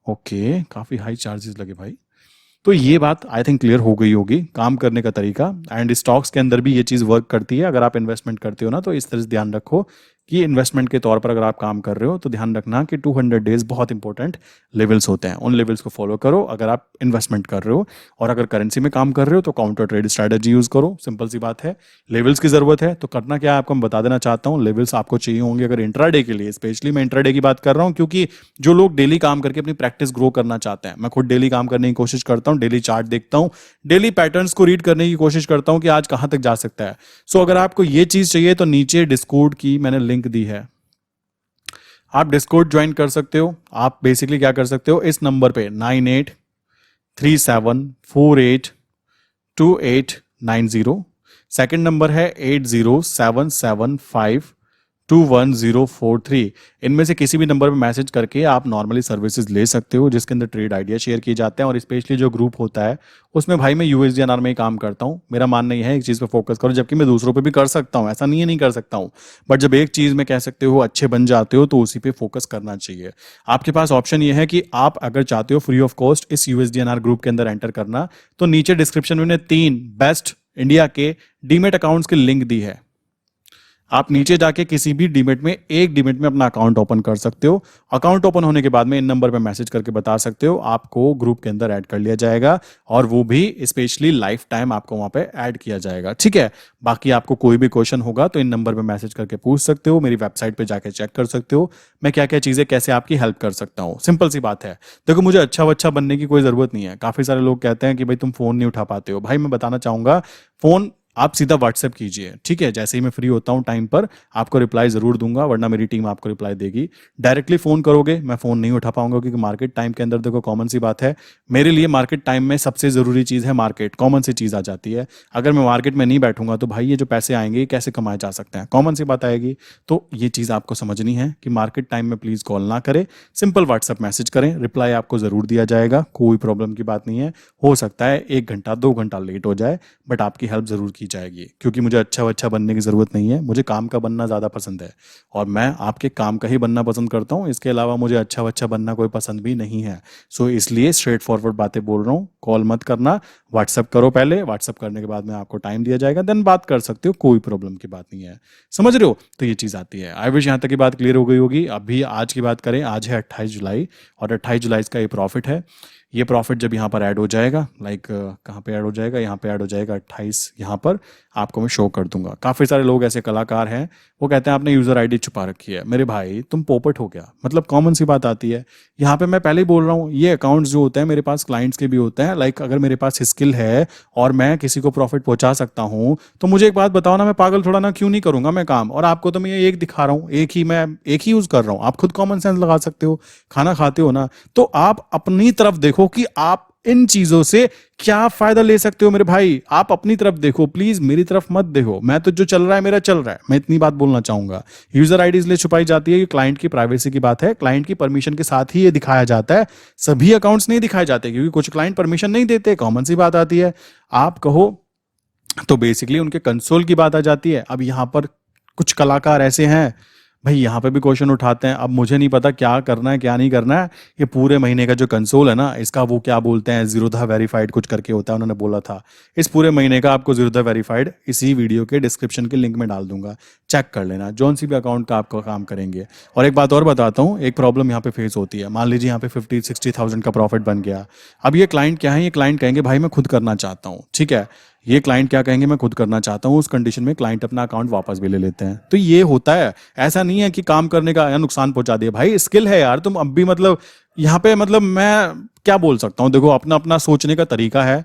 ओके, काफी हाई चार्जेस लगे भाई। तो ये बात आई थिंक क्लियर हो गई होगी, काम करने का तरीका। एंड स्टॉक्स के अंदर भी ये चीज वर्क करती है। अगर आप इन्वेस्टमेंट करते हो ना, तो इस तरह से ध्यान रखो कि इन्वेस्टमेंट के तौर पर अगर आप काम कर रहे हो तो ध्यान रखना कि 200 डेज बहुत इंपॉर्टेंट लेवल्स होते हैं। उन लेवल्स को फॉलो करो अगर आप इन्वेस्टमेंट कर रहे हो। और अगर करेंसी में काम कर रहे हो तो काउंटर ट्रेड स्ट्रेटेजी यूज करो। सिंपल सी बात है। लेवल्स की जरूरत है तो करना क्या है आपको मैं बता देना चाहता हूँ। लेवल्स आपको चाहिए होंगे अगर इंट्राडे के लिए। स्पेशली मैं इंट्राडे की बात कर रहा हूँ, क्योंकि जो लोग डेली काम करके अपनी प्रैक्टिस ग्रो करना चाहते हैं, मैं खुद डेली काम करने की कोशिश करता हूँ, डेली चार्ट देखता हूँ, डेली पैटर्न्स को रीड करने की कोशिश करता हूँ कि आज कहां तक जा सकता है। सो अगर आपको ये चीज चाहिए तो नीचे डिस्कॉर्ड की मैंने लिंक दी है, आप डिस्कॉर्ड ज्वाइन कर सकते हो। आप बेसिकली क्या कर सकते हो, इस नंबर पे 9837482890, सेकंड नंबर है 8077521043। इनमें से किसी भी नंबर पे मैसेज करके आप नॉर्मली सर्विसेज ले सकते हो, जिसके अंदर ट्रेड आइडिया शेयर किए जाते हैं। और स्पेशली जो ग्रुप होता है उसमें भाई मैं यूएसडीएनआर में ही काम करता हूँ। मेरा मानना यह है एक चीज़ पे फोकस करो, जबकि मैं दूसरों पे भी कर सकता हूँ, ऐसा नहीं है नहीं कर सकता हूँ। बट जब एक चीज़ में कह सकते हो अच्छे बन जाते हो तो उसी पे फोकस करना चाहिए। आपके पास ऑप्शन ये है कि आप अगर चाहते हो फ्री ऑफ कॉस्ट इस यूएसडीएनआर ग्रुप के अंदर एंटर करना, तो नीचे डिस्क्रिप्शन में 3 बेस्ट इंडिया के डीमेट अकाउंट्स की लिंक दी है। आप नीचे जाके किसी भी डीमेट में, एक डीमेट में अपना अकाउंट ओपन कर सकते हो। अकाउंट ओपन होने के बाद में इन नंबर पे मैसेज करके बता सकते हो, आपको ग्रुप के अंदर ऐड कर लिया जाएगा। और वो भी स्पेशली लाइफ टाइम आपको वहां पे ऐड किया जाएगा। ठीक है। बाकी आपको कोई भी क्वेश्चन होगा तो इन नंबर पे मैसेज करके पूछ सकते हो। मेरी वेबसाइट पे जाके चेक कर सकते हो मैं क्या क्या चीजें कैसे आपकी हेल्प कर सकता हूँ। सिंपल सी बात है। देखो, मुझे अच्छा बनने की कोई जरूरत नहीं है। काफी सारे लोग कहते हैं कि भाई तुम फोन नहीं उठा पाते हो। भाई मैं बताना चाहूंगा, फोन आप सीधा व्हाट्सएप कीजिए। ठीक है। जैसे ही मैं फ्री होता हूं टाइम पर आपको रिप्लाई जरूर दूंगा, वरना मेरी टीम आपको रिप्लाई देगी। डायरेक्टली फोन करोगे मैं फोन नहीं उठा पाऊंगा, क्योंकि मार्केट टाइम के अंदर देखो कॉमन सी बात है, मेरे लिए मार्केट टाइम में सबसे जरूरी चीज है मार्केट। कॉमन सी चीज आ जाती है। अगर मैं मार्केट में नहीं बैठूंगा तो भाई ये जो पैसे आएंगे कैसे कमाए जा सकते हैं, कॉमन सी बात आएगी। तो ये चीज आपको समझनी है कि मार्केट टाइम में प्लीज कॉल ना करें, सिंपल व्हाट्सएप मैसेज करें, रिप्लाई आपको जरूर दिया जाएगा। कोई प्रॉब्लम की बात नहीं है। हो सकता है 1 घंटा 2 घंटा लेट हो जाए, बट आपकी हेल्प जरूर की जाएगी। क्योंकि मुझे अच्छा बनने की जरूरत नहीं है, मुझे काम का बनना ज्यादा पसंद है। और मैं आपके काम का ही बनना पसंद करता हूं। इसके अलावा मुझे अच्छा बनना कोई पसंद भी नहीं है। सो इसलिए स्ट्रेट फॉरवर्ड बातें बोल रहा हूं। कॉल मत करना, व्हाट्सअप करो पहले। व्हाट्सअप करने के बाद में आपको टाइम दिया जाएगा, देन बात कर सकते हो, कोई प्रॉब्लम की बात नहीं है। समझ रहे हो? तो ये चीज आती है। आई विश यहां तक की बात क्लियर हो गई होगी। अभी आज की बात करें, आज है 28 जुलाई और 28 जुलाई का ये प्रॉफिट है। ये प्रॉफिट जब यहाँ पर ऐड हो जाएगा, लाइक कहाँ पे ऐड हो जाएगा, यहाँ पे ऐड हो जाएगा 28, यहाँ पर आपको मैं शो कर दूंगा। काफ़ी सारे लोग ऐसे कलाकार हैं, वो कहते हैं आपने यूज़र आईडी छुपा रखी है। मेरे भाई तुम पोपट हो गया, मतलब कॉमन सी बात आती है। यहाँ पे मैं पहले ही बोल रहा हूँ, ये अकाउंट्स जो होते हैं मेरे पास क्लाइंट्स के भी होते हैं। लाइक अगर मेरे पास स्किल है और मैं किसी को प्रॉफिट पहुंचा सकता हूँ, तो मुझे एक बात बताओ ना, मैं पागल थोड़ा ना, क्यों नहीं करूंगा मैं काम। और आपको तो मैं ये एक दिखा रहा हूँ, मैं एक ही यूज कर रहा हूँ। आप खुद कॉमन सेंस लगा सकते हो, खाना खाते हो ना, तो आप अपनी तरफ देखो कि आप इन चीजों से क्या फायदा ले सकते हो। मेरे भाई आप अपनी तरफ देखो, प्लीज मेरी तरफ मत देखो। मैं तो जो चल रहा है मेरा चल रहा है, मैं इतनी बात बोलना चाहूंगा। यूजर आईडी इसलिए छुपाई जाती है, ये क्लाइंट की प्राइवेसी की बात है, क्लाइंट की परमिशन के साथ ही ये दिखाया जाता है। सभी अकाउंट्स नहीं दिखाए जाते, क्योंकि कुछ क्लाइंट परमिशन नहीं देते, कॉमन सी बात आती है। आप कहो तो बेसिकली उनके कंसोल की बात आ जाती है। अब यहां पर कुछ कलाकार ऐसे हैं भाई, यहाँ पे भी क्वेश्चन उठाते हैं। अब मुझे नहीं पता क्या करना है क्या नहीं करना है। ये पूरे महीने का जो कंसोल है ना, इसका वो क्या बोलते हैं, जीरोधा वेरीफाइड कुछ करके होता है, उन्होंने बोला था। इस पूरे महीने का आपको जीरोधा वेरीफाइड इसी वीडियो के डिस्क्रिप्शन के लिंक में डाल दूंगा, चेक कर लेना, जौन सी भी अकाउंट का आपका काम करेंगे। और एक बात और बताता हूँ, एक प्रॉब्लम यहाँ पे फेस होती है। मान लीजिए यहाँ पे 50-60,000 का प्रॉफिट बन गया। अब ये क्लाइंट क्या है, ये क्लाइंट कहेंगे भाई मैं खुद करना चाहता हूँ, ठीक है। ये क्लाइंट क्या कहेंगे, मैं खुद करना चाहता हूँ। उस कंडीशन में क्लाइंट अपना अकाउंट वापस भी ले लेते हैं। तो ये होता है, ऐसा नहीं है कि काम करने का या नुकसान पहुंचा दिया। भाई स्किल है यार, तुम अब भी मतलब यहाँ पे मतलब मैं क्या बोल सकता हूँ, देखो अपना अपना सोचने का तरीका है,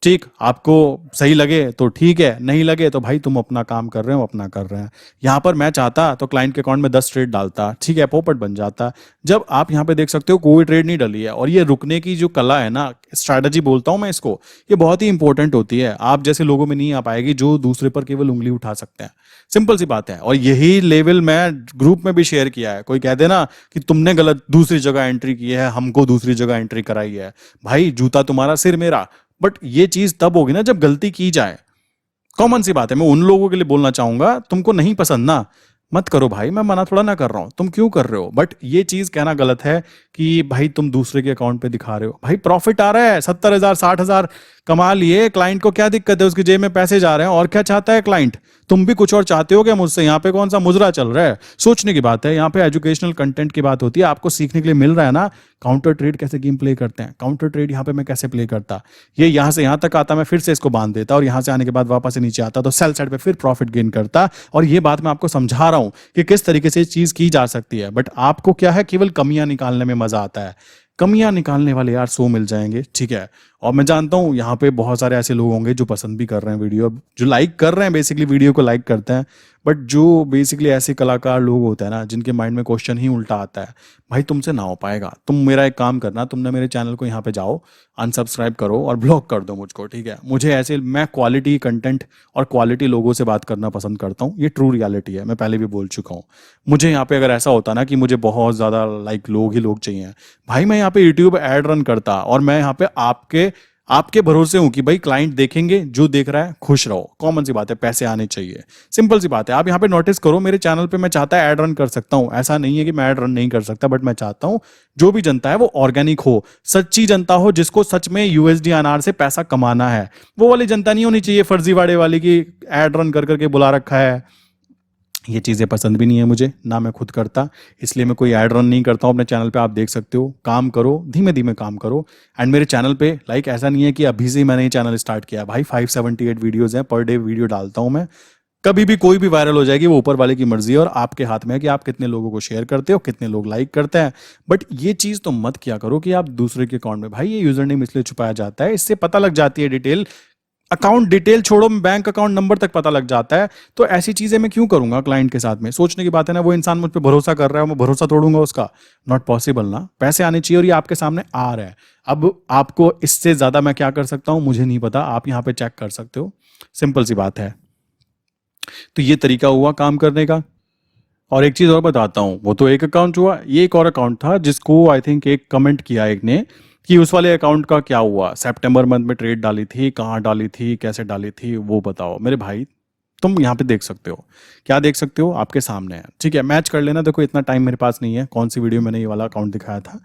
ठीक। आपको सही लगे तो ठीक है, नहीं लगे तो भाई तुम अपना काम कर रहे हो, अपना कर रहे हैं। यहाँ पर मैं चाहता तो क्लाइंट के अकाउंट में 10 ट्रेड डालता, ठीक है, पोपट बन जाता। जब आप यहाँ पे देख सकते हो कोई ट्रेड नहीं डली है। और ये रुकने की जो कला है ना, स्ट्रैटेजी बोलता हूँ मैं इसको, ये बहुत ही इंपॉर्टेंट होती है। आप जैसे लोगों में नहीं आ पाएगी जो दूसरे पर केवल उंगली उठा सकते हैं। सिंपल सी बात है। और यही लेवल मैं ग्रुप में भी शेयर किया है। कोई कह दे ना कि तुमने गलत दूसरी जगह एंट्री की है, हमको दूसरी जगह एंट्री कराई है, भाई जूता तुम्हारा सिर मेरा। बट ये चीज तब होगी ना जब गलती की जाए। कॉमन सी बात है। मैं उन लोगों के लिए बोलना चाहूंगा, तुमको नहीं पसंद ना, मत करो भाई, मैं मना थोड़ा ना कर रहा हूं, तुम क्यों कर रहे हो। बट ये चीज कहना गलत है कि भाई तुम दूसरे के अकाउंट पे दिखा रहे हो। भाई प्रॉफिट आ रहा है, 70,000 60,000 कमा लिए, क्लाइंट को क्या दिक्कत है, उसकी जेब में पैसे जा रहे हैं। और क्या चाहता है क्लाइंट, तुम भी कुछ और चाहते हो क्या मुझसे। यहाँ पे कौन सा मुजरा चल रहा है, सोचने की बात है। यहाँ पे एजुकेशनल कंटेंट की बात होती है, आपको सीखने के लिए मिल रहा है ना। काउंटर ट्रेड कैसे गेम प्ले करते हैं, काउंटर ट्रेड यहाँ पे मैं कैसे प्ले करता, ये यहाँ से यहाँ तक आता, मैं फिर से इसको बांध देता, और यहाँ से आने के बाद वापस से नीचे आता, तो सेल साइड पे फिर प्रॉफिट गेन करता। और ये बात मैं आपको समझा रहा हूँ कि किस तरीके से चीज की जा सकती है। बट आपको क्या है, केवल कमियां निकालने में मजा आता है। कमियां निकालने वाले यार 100 मिल जाएंगे, ठीक है। और मैं जानता हूं यहाँ पे बहुत सारे ऐसे लोग होंगे जो पसंद भी कर रहे हैं वीडियो, जो लाइक कर रहे हैं, बेसिकली वीडियो को लाइक करते हैं। बट जो बेसिकली ऐसे कलाकार लोग होते हैं ना, जिनके माइंड में क्वेश्चन ही उल्टा आता है, भाई तुमसे ना हो पाएगा। तुम मेरा एक काम करना, तुमने मेरे चैनल को यहाँ पे जाओ, अनसब्सक्राइब करो और ब्लॉक कर दो मुझको, ठीक है। मुझे ऐसे, मैं क्वालिटी कंटेंट और क्वालिटी लोगों से बात करना पसंद करता हूँ। ये ट्रू रियलिटी है, मैं पहले भी बोल चुका हूँ। मुझे यहाँ पे अगर ऐसा होता ना कि मुझे बहुत ज़्यादा लाइक लोग ही लोग चाहिए, भाई मैं यहाँ पे यूट्यूब ऐड रन करता, और मैं यहाँ पे आपके भरोसे हूं कि भाई क्लाइंट देखेंगे, जो देख रहा है खुश रहो। कॉमन सी बात है, पैसे आने चाहिए, सिंपल सी बात है। आप यहाँ पे नोटिस करो, मेरे चैनल पे मैं चाहता है ऐड रन कर सकता हूं, ऐसा नहीं है कि मैं ऐड रन नहीं कर सकता। बट मैं चाहता हूं जो भी जनता है वो ऑर्गेनिक हो, सच्ची जनता हो, जिसको सच में यूएसडी अनार से पैसा कमाना है। वो वाली जनता नहीं होनी चाहिए फर्जीवाड़े वाली की ऐड रन कर करके बुला रखा है। ये चीज़ें पसंद भी नहीं है मुझे, ना मैं खुद करता, इसलिए मैं कोई ऐड रन नहीं करता हूँ अपने चैनल पे। आप देख सकते हो, काम करो, धीमे धीमे काम करो। एंड मेरे चैनल पे लाइक ऐसा नहीं है कि अभी से ही मैंने ये चैनल स्टार्ट किया। भाई 578 वीडियोज़ हैं, पर डे वीडियो डालता हूँ मैं। कभी भी कोई भी वायरल हो जाएगी, वो ऊपर वाले की मर्जी है और आपके हाथ में है कि आप कितने लोगों को शेयर करते हो, कितने लोग लाइक करते हैं। बट ये चीज़ तो मत किया करो कि आप दूसरे के अकाउंट में, भाई ये यूजर नेम इसलिए छुपाया जाता है, इससे पता लग जाती है डिटेल, अकाउंट डिटेल छोड़ो, बैंक अकाउंट नंबर तक पता लग जाता है। तो ऐसी चीजें मैं क्यों करूंगा क्लाइंट के साथ में। सोचने की बात है ना, वो इंसान मुझ पर भरोसा कर रहा है, मैं भरोसा तोड़ूंगा उसका, नॉट पॉसिबल ना। पैसे आने चाहिए और ये आपके सामने आ रहा है। अब आपको इससे ज्यादा मैं क्या कर सकता हूं मुझे नहीं पता, आप यहाँ पे चेक कर सकते हो, सिंपल सी बात है। तो ये तरीका हुआ काम करने का। और एक चीज और बताता हूँ, वो तो एक अकाउंट हुआ, ये एक और अकाउंट था जिसको आई थिंक एक कमेंट किया एक ने कि उस वाले अकाउंट का क्या हुआ, सितंबर मंथ में ट्रेड डाली थी, कहाँ डाली थी, कैसे डाली थी, वो बताओ। मेरे भाई तुम यहाँ पे देख सकते हो, क्या देख सकते हो, आपके सामने है, ठीक है। मैच कर लेना, देखो इतना टाइम मेरे पास नहीं है, कौन सी वीडियो मैंने ये वाला अकाउंट दिखाया था।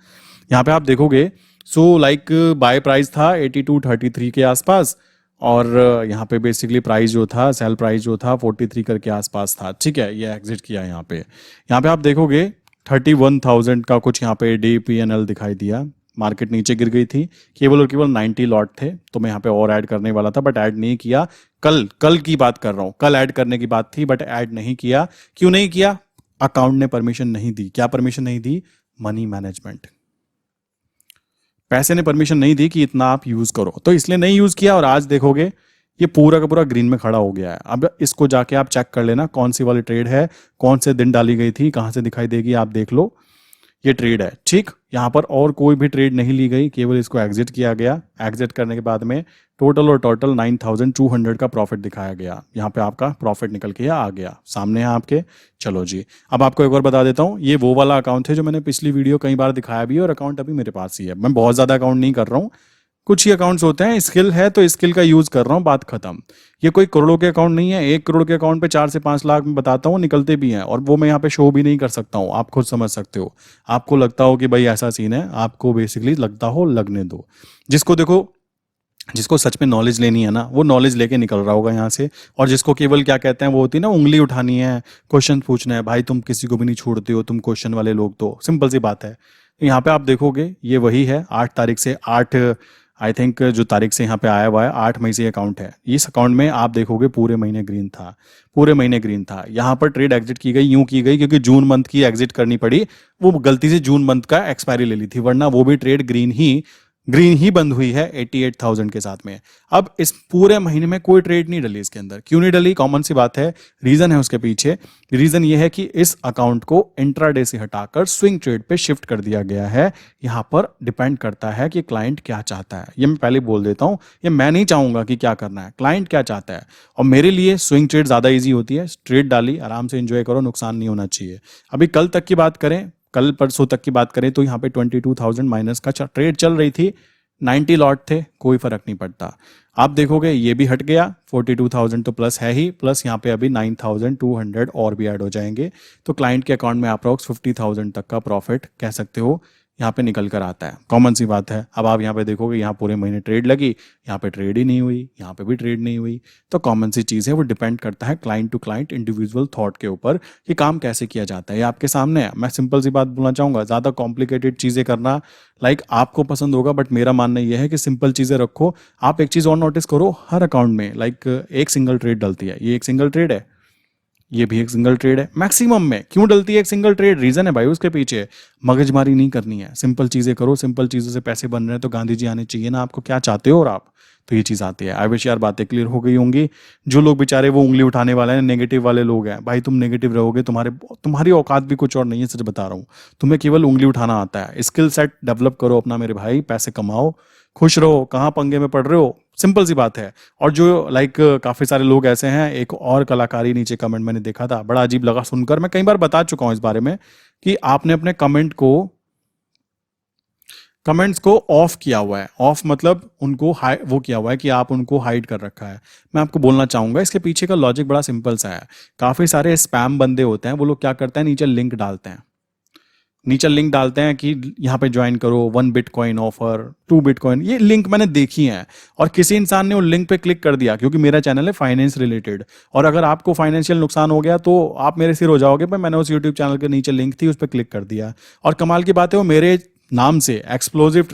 यहाँ पे आप देखोगे, सो लाइक बाय प्राइस था 8233 के आसपास, और यहाँ पे बेसिकली प्राइस जो था, सेल प्राइस जो था 43 करके आसपास था, ठीक है। ये एग्जिट किया यहाँ पे आप देखोगे 31,000 का कुछ यहाँ पे DPNL दिखाई दिया, मार्केट नीचे गिर गई थी, केवल और केवल 90 लॉट थे, तो मैं यहाँ पे और ऐड करने वाला था बट ऐड नहीं किया। कल कल की बात कर रहा हूँ, कल ऐड करने की बात थी बट ऐड नहीं किया। क्यों नहीं किया? अकाउंट ने परमिशन नहीं दी। क्या परमिशन नहीं दी? मनी मैनेजमेंट, पैसे ने परमिशन नहीं दी कि इतना आप यूज करो, तो इसलिए नहीं यूज किया। और आज देखोगे ये पूरा का पूरा ग्रीन में खड़ा हो गया है। अब इसको जाके आप चेक कर लेना कौन सी वाली ट्रेड है, कौन से दिन डाली गई थी, कहां से दिखाई देगी, आप देख लो। ये ट्रेड है, ठीक। यहाँ पर और कोई भी ट्रेड नहीं ली गई, केवल इसको एग्जिट किया गया। एग्जिट करने के बाद में टोटल 9200 का प्रॉफिट दिखाया गया। यहाँ पे आपका प्रॉफिट निकल के आ गया, सामने है आपके। चलो जी, अब आपको एक और बता देता हूँ, ये वो वाला अकाउंट है जो मैंने पिछली वीडियो कई बार दिखाया भी है, और अकाउंट अभी मेरे पास ही है। मैं बहुत ज़्यादा अकाउंट नहीं कर रहा हूँ, कुछ ही अकाउंट्स होते हैं। स्किल है तो स्किल का यूज कर रहा हूँ, बात खत्म। ये कोई करोड़ों के अकाउंट नहीं है। 1 करोड़ के अकाउंट पे 4 से 5 लाख में बताता हूँ निकलते भी हैं, और वो मैं यहाँ पे शो भी नहीं कर सकता हूँ, आप खुद समझ सकते हो। आपको लगता हो कि भाई ऐसा सीन है, आपको बेसिकली लगता हो, लगने दो। जिसको देखो, जिसको सच में नॉलेज लेनी है ना, वो नॉलेज लेके निकल रहा होगा यहाँ से। और जिसको केवल क्या कहते हैं, वो होती है ना, उंगली उठानी है, क्वेश्चन पूछना है, भाई तुम किसी को भी नहीं छोड़ते हो, तुम क्वेश्चन वाले लोग, तो सिंपल सी बात है। यहाँ पे आप देखोगे ये वही है, 8 तारीख से 8 आई थिंक जो तारीख से यहाँ पे आया हुआ है, 8 मई से अकाउंट है। इस अकाउंट में आप देखोगे पूरे महीने ग्रीन था, पूरे महीने ग्रीन था। यहाँ पर ट्रेड एग्जिट की गई, यूं की गई क्योंकि जून मंथ की एग्जिट करनी पड़ी, वो गलती से जून मंथ का एक्सपायरी ले ली थी, वरना वो भी ट्रेड ग्रीन ही बंद हुई है 88,000 के साथ में। अब इस पूरे महीने में कोई ट्रेड नहीं डली इसके अंदर। क्यों नहीं डली? कॉमन सी बात है, रीजन है उसके पीछे। रीजन ये है कि इस अकाउंट को इंट्राडे से हटाकर स्विंग ट्रेड पे शिफ्ट कर दिया गया है। यहां पर डिपेंड करता है कि क्लाइंट क्या चाहता है। ये मैं पहले बोल देता हूं, ये मैं नहीं चाहूंगा कि क्या करना है, क्लाइंट क्या चाहता है। और मेरे लिए स्विंग ट्रेड ज्यादा ईजी होती है। ट्रेड डाली, आराम से एंजॉय करो, नुकसान नहीं होना चाहिए। अभी कल तक की बात करें, कल परसों तक की बात करें, तो यहाँ पे 22,000 माइनस का ट्रेड चल रही थी, 90 लॉट थे, कोई फर्क नहीं पड़ता। आप देखोगे ये भी हट गया, 42,000 तो प्लस है ही, प्लस यहाँ पे अभी 9,200 और भी ऐड हो जाएंगे, तो क्लाइंट के अकाउंट में अप्रॉक्स 50,000 तक का प्रॉफिट कह सकते हो यहाँ पे निकल कर आता है। कॉमन सी बात है। अब आप यहाँ पे देखोगे, यहाँ पूरे महीने ट्रेड लगी, यहाँ पे ट्रेड ही नहीं हुई, यहाँ पे भी ट्रेड नहीं हुई। तो कॉमन सी चीज़ है, वो डिपेंड करता है client to client, individual thought के ऊपर कि काम कैसे किया जाता है। ये आपके सामने है। मैं सिंपल सी बात बोलना चाहूँगा, ज़्यादा कॉम्प्लिकेटेड चीज़ें करना आपको पसंद होगा, बट मेरा मानना यह है कि सिंपल चीज़ें रखो। आप एक चीज़ और नोटिस करो, हर अकाउंट में एक सिंगल ट्रेड डलती है। ये एक सिंगल ट्रेड है, ये भी एक सिंगल ट्रेड है मैक्सिमम में। क्यों डलती है एक सिंगल ट्रेड? रीजन है भाई उसके पीछे। मगजमारी नहीं करनी है, सिंपल चीजें करो। सिंपल चीजों से पैसे बन रहे हैं तो गांधी जी आने चाहिए ना, आपको क्या चाहते हो और आप, तो ये चीज आती है। आई विश यार बातें क्लियर हो गई होंगी। जो लोग बेचारे वो उंगली उठाने वाले हैं, नेगेटिव वाले लोग हैं, भाई तुम नेगेटिव रहोगे, तुम्हारी औकात भी कुछ और नहीं है, सच बता रहा हूँ। तुम्हें केवल उंगली उठाना आता है। स्किल सेट डेवलप करो अपना मेरे भाई, पैसे कमाओ, खुश रहो, कहाँ पंगे में पड़ रहे हो, सिंपल सी बात है। और जो काफी सारे लोग ऐसे हैं, एक और कलाकारी नीचे कमेंट मैंने देखा था, बड़ा अजीब लगा सुनकर। मैं कई बार बता चुका हूं इस बारे में कि आपने अपने कमेंट्स को ऑफ किया हुआ है। ऑफ मतलब उनको वो किया हुआ है कि आप उनको हाइड कर रखा है। मैं आपको बोलना चाहूंगा, इसके पीछे का लॉजिक बड़ा सिंपल सा है। काफी सारे स्पैम बंदे होते हैं, वो लोग क्या करते हैं, नीचे लिंक डालते हैं कि यहाँ पे ज्वाइन करो, 1 बिटकॉइन ऑफर, 2 बिटकॉइन। ये लिंक मैंने देखी है, और किसी इंसान ने उस लिंक पे क्लिक कर दिया, क्योंकि मेरा चैनल है फाइनेंस रिलेटेड, और अगर आपको फाइनेंशियल नुकसान हो गया तो आप मेरे सिर हो जाओगे। पर मैंने उस यूट्यूब चैनल के नीचे लिंक थी, उस पर क्लिक कर दिया, और कमाल की बात है, वो मेरे नाम से एक्सप्लोजिव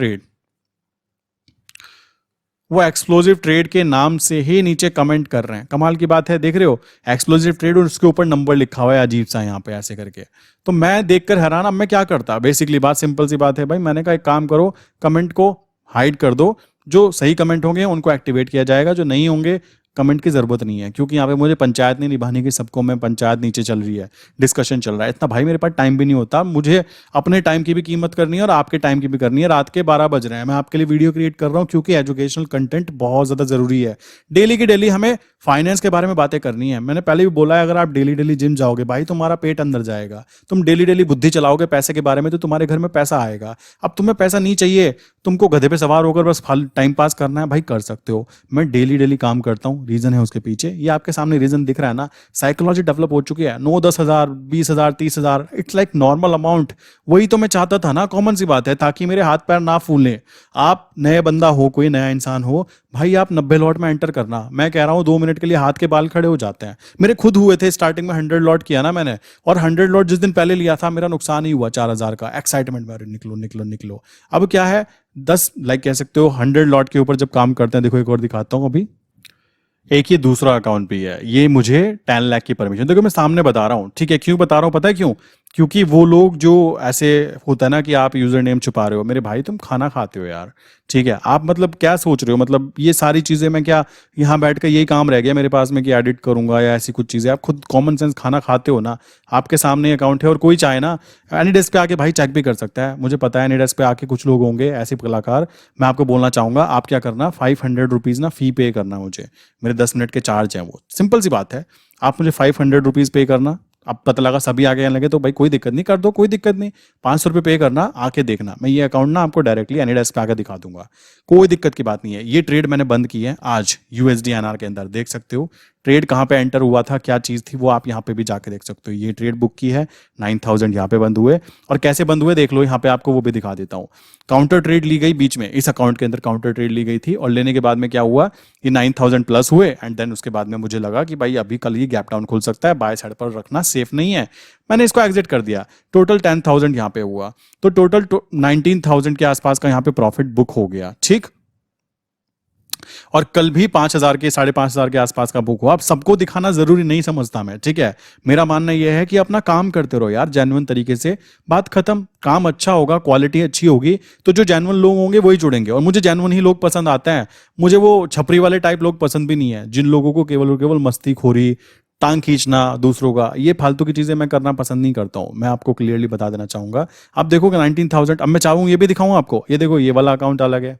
ट्रेड के नाम से ही नीचे कमेंट कर रहे हैं। कमाल की बात है, देख रहे हो, एक्सप्लोजिव ट्रेड और उसके ऊपर नंबर लिखा हुआ है अजीब सा यहाँ पे ऐसे करके। तो मैं देखकर हैरान, अब मैं क्या करता। बेसिकली बात सिंपल सी बात है भाई, मैंने कहा एक काम करो, कमेंट को हाइड कर दो। जो सही कमेंट होंगे उनको एक्टिवेट किया जाएगा, जो नहीं होंगे कमेंट की जरूरत नहीं है, क्योंकि यहाँ पे मुझे पंचायत नहीं निभानी की सबको। मैं पंचायत नीचे चल रही है, डिस्कशन चल रहा है, इतना भाई मेरे पास टाइम भी नहीं होता। मुझे अपने टाइम की भी कीमत करनी है और आपके टाइम की भी करनी है। रात के 12 बज रहे हैं, मैं आपके लिए वीडियो क्रिएट कर रहा हूँ, क्योंकि एजुकेशनल कंटेंट बहुत ज्यादा जरूरी है। डेली की डेली हमें फाइनेंस के बारे में बातें करनी है। मैंने पहले भी बोला है, अगर आप डेली डेली जिम जाओगे भाई, तुम्हारा पेट अंदर जाएगा। तुम डेली डेली बुद्धि चलाओगे पैसे के बारे में, तो तुम्हारे घर में पैसा आएगा। अब तुम्हें पैसा नहीं चाहिए, तुमको गधे पे सवार होकर बस टाइम पास करना है भाई, कर सकते हो। मैं डेली डेली काम करता हूँ, रीजन है उसके पीछे, ये आपके सामने रीजन दिख रहा है ना, साइकोलॉजी डेवलप हो चुकी है। 9-10 हज़ार, 20 हज़ार, 30 हज़ार, इट्स लाइक नॉर्मल अमाउंट। वही तो मैं चाहता था ना, कॉमन सी बात है, ताकि मेरे हाथ पैर ना फूलें। आप नए बंदा हो, कोई नया इंसान हो, भाई आप 90 लॉट में एंटर करना। मैं कह रहा हूँ 2 मिनट के लिए हाथ के बाल खड़े हो जाते हैं। मेरे खुद हुए थे स्टार्टिंग में, 100 लॉट किया ना मैंने, और 100 लॉट जिस दिन पहले लिया था मेरा नुकसान ही हुआ 4 हज़ार का। एक्साइटमेंट में, अरे निकलो निकलो निकलो। अब क्या है, 10 लाइक कह सकते हो 100 लॉट के ऊपर जब काम करते हैं, देखो एक और दिखाता हूँ अभी। एक ये दूसरा अकाउंट भी है, ये मुझे 10 लाख की परमिशन, देखो मैं सामने बता रहा हूँ, ठीक है। क्यों बता रहा हूँ पता है क्यों? क्योंकि वो लोग जो ऐसे होता है ना कि आप यूजर नेम छुपा रहे हो, मेरे भाई तुम खाना खाते हो यार, ठीक है। आप मतलब क्या सोच रहे हो, मतलब ये सारी चीजें मैं क्या यहाँ बैठ कर यही काम रह गया मेरे पास में कि एडिट करूंगा या ऐसी कुछ चीजें? आप खुद कॉमन सेंस खाना खाते हो ना, आपके सामने अकाउंट है, और कोई चाहे ना एनी डेस्क पे आके भाई चेक भी कर सकता है। मुझे पता है एनी डेस्क पे आके कुछ लोग होंगे ऐसे कलाकार। मैं आपको बोलना चाहूंगा, आप क्या करना, 500 रुपीज ना फी पे करना मुझे, मेरे 10 मिनट के चार्ज हैं वो, सिंपल सी बात है। आप मुझे 500 रुपीज पे करना। अब पता लगा सभी आगे आने लगे तो भाई कोई दिक्कत नहीं, कर दो, कोई दिक्कत नहीं। 500 रुपये पे करना, आके देखना, मैं ये अकाउंट ना आपको डायरेक्टली एनीडेस्क पे आके दिखा दूंगा, कोई दिक्कत की बात नहीं है। ये ट्रेड मैंने बंद की है आज यूएसडी एनआर के अंदर, देख सकते हो ट्रेड कहाँ पे एंटर हुआ था, क्या चीज़ थी वो आप यहाँ पे भी जाके देख सकते हो। ये ट्रेड बुक की है, 9000 यहाँ पे बंद हुए, और कैसे बंद हुए देख लो, यहाँ पे आपको वो भी दिखा देता हूँ। काउंटर ट्रेड ली गई बीच में, इस अकाउंट के अंदर काउंटर ट्रेड ली गई थी, और लेने के बाद में क्या हुआ, ये 9000 प्लस हुए, एंड देन उसके बाद में मुझे लगा कि भाई अभी कल ये गैप डाउन खुल सकता है, बाय साइड पर रखना सेफ नहीं है, मैंने इसको एग्जिट कर दिया। टोटल 10,000 यहाँ पे हुआ, तो टोटल 19,000 के आसपास का यहाँ पे प्रॉफिट बुक हो गया, ठीक। और कल भी 5,000 के, 5,500 के आसपास का बुक हुआ। अब सबको दिखाना जरूरी नहीं समझता मैं, ठीक है। मेरा मानना यह है कि अपना काम करते रहो यार, जेन्युइन तरीके से, बात खत्म। काम अच्छा होगा, क्वालिटी अच्छी होगी, तो जो जेन्युइन लोग होंगे वही जुड़ेंगे, और मुझे जेन्युइन ही लोग पसंद आते हैं। मुझे वो छपरी वाले टाइप लोग पसंद भी नहीं है, जिन लोगों को केवल और केवल मस्ती खोरी, टांग खींचना दूसरों का, ये फालतू की चीजें मैं करना पसंद नहीं करता हूं। मैं आपको क्लियरली बता देना चाहूंगा। आप देखोगे 19,000, अब मैं चाहूँ ये भी दिखाऊं आपको, ये देखो ये वाला अकाउंट अलग है।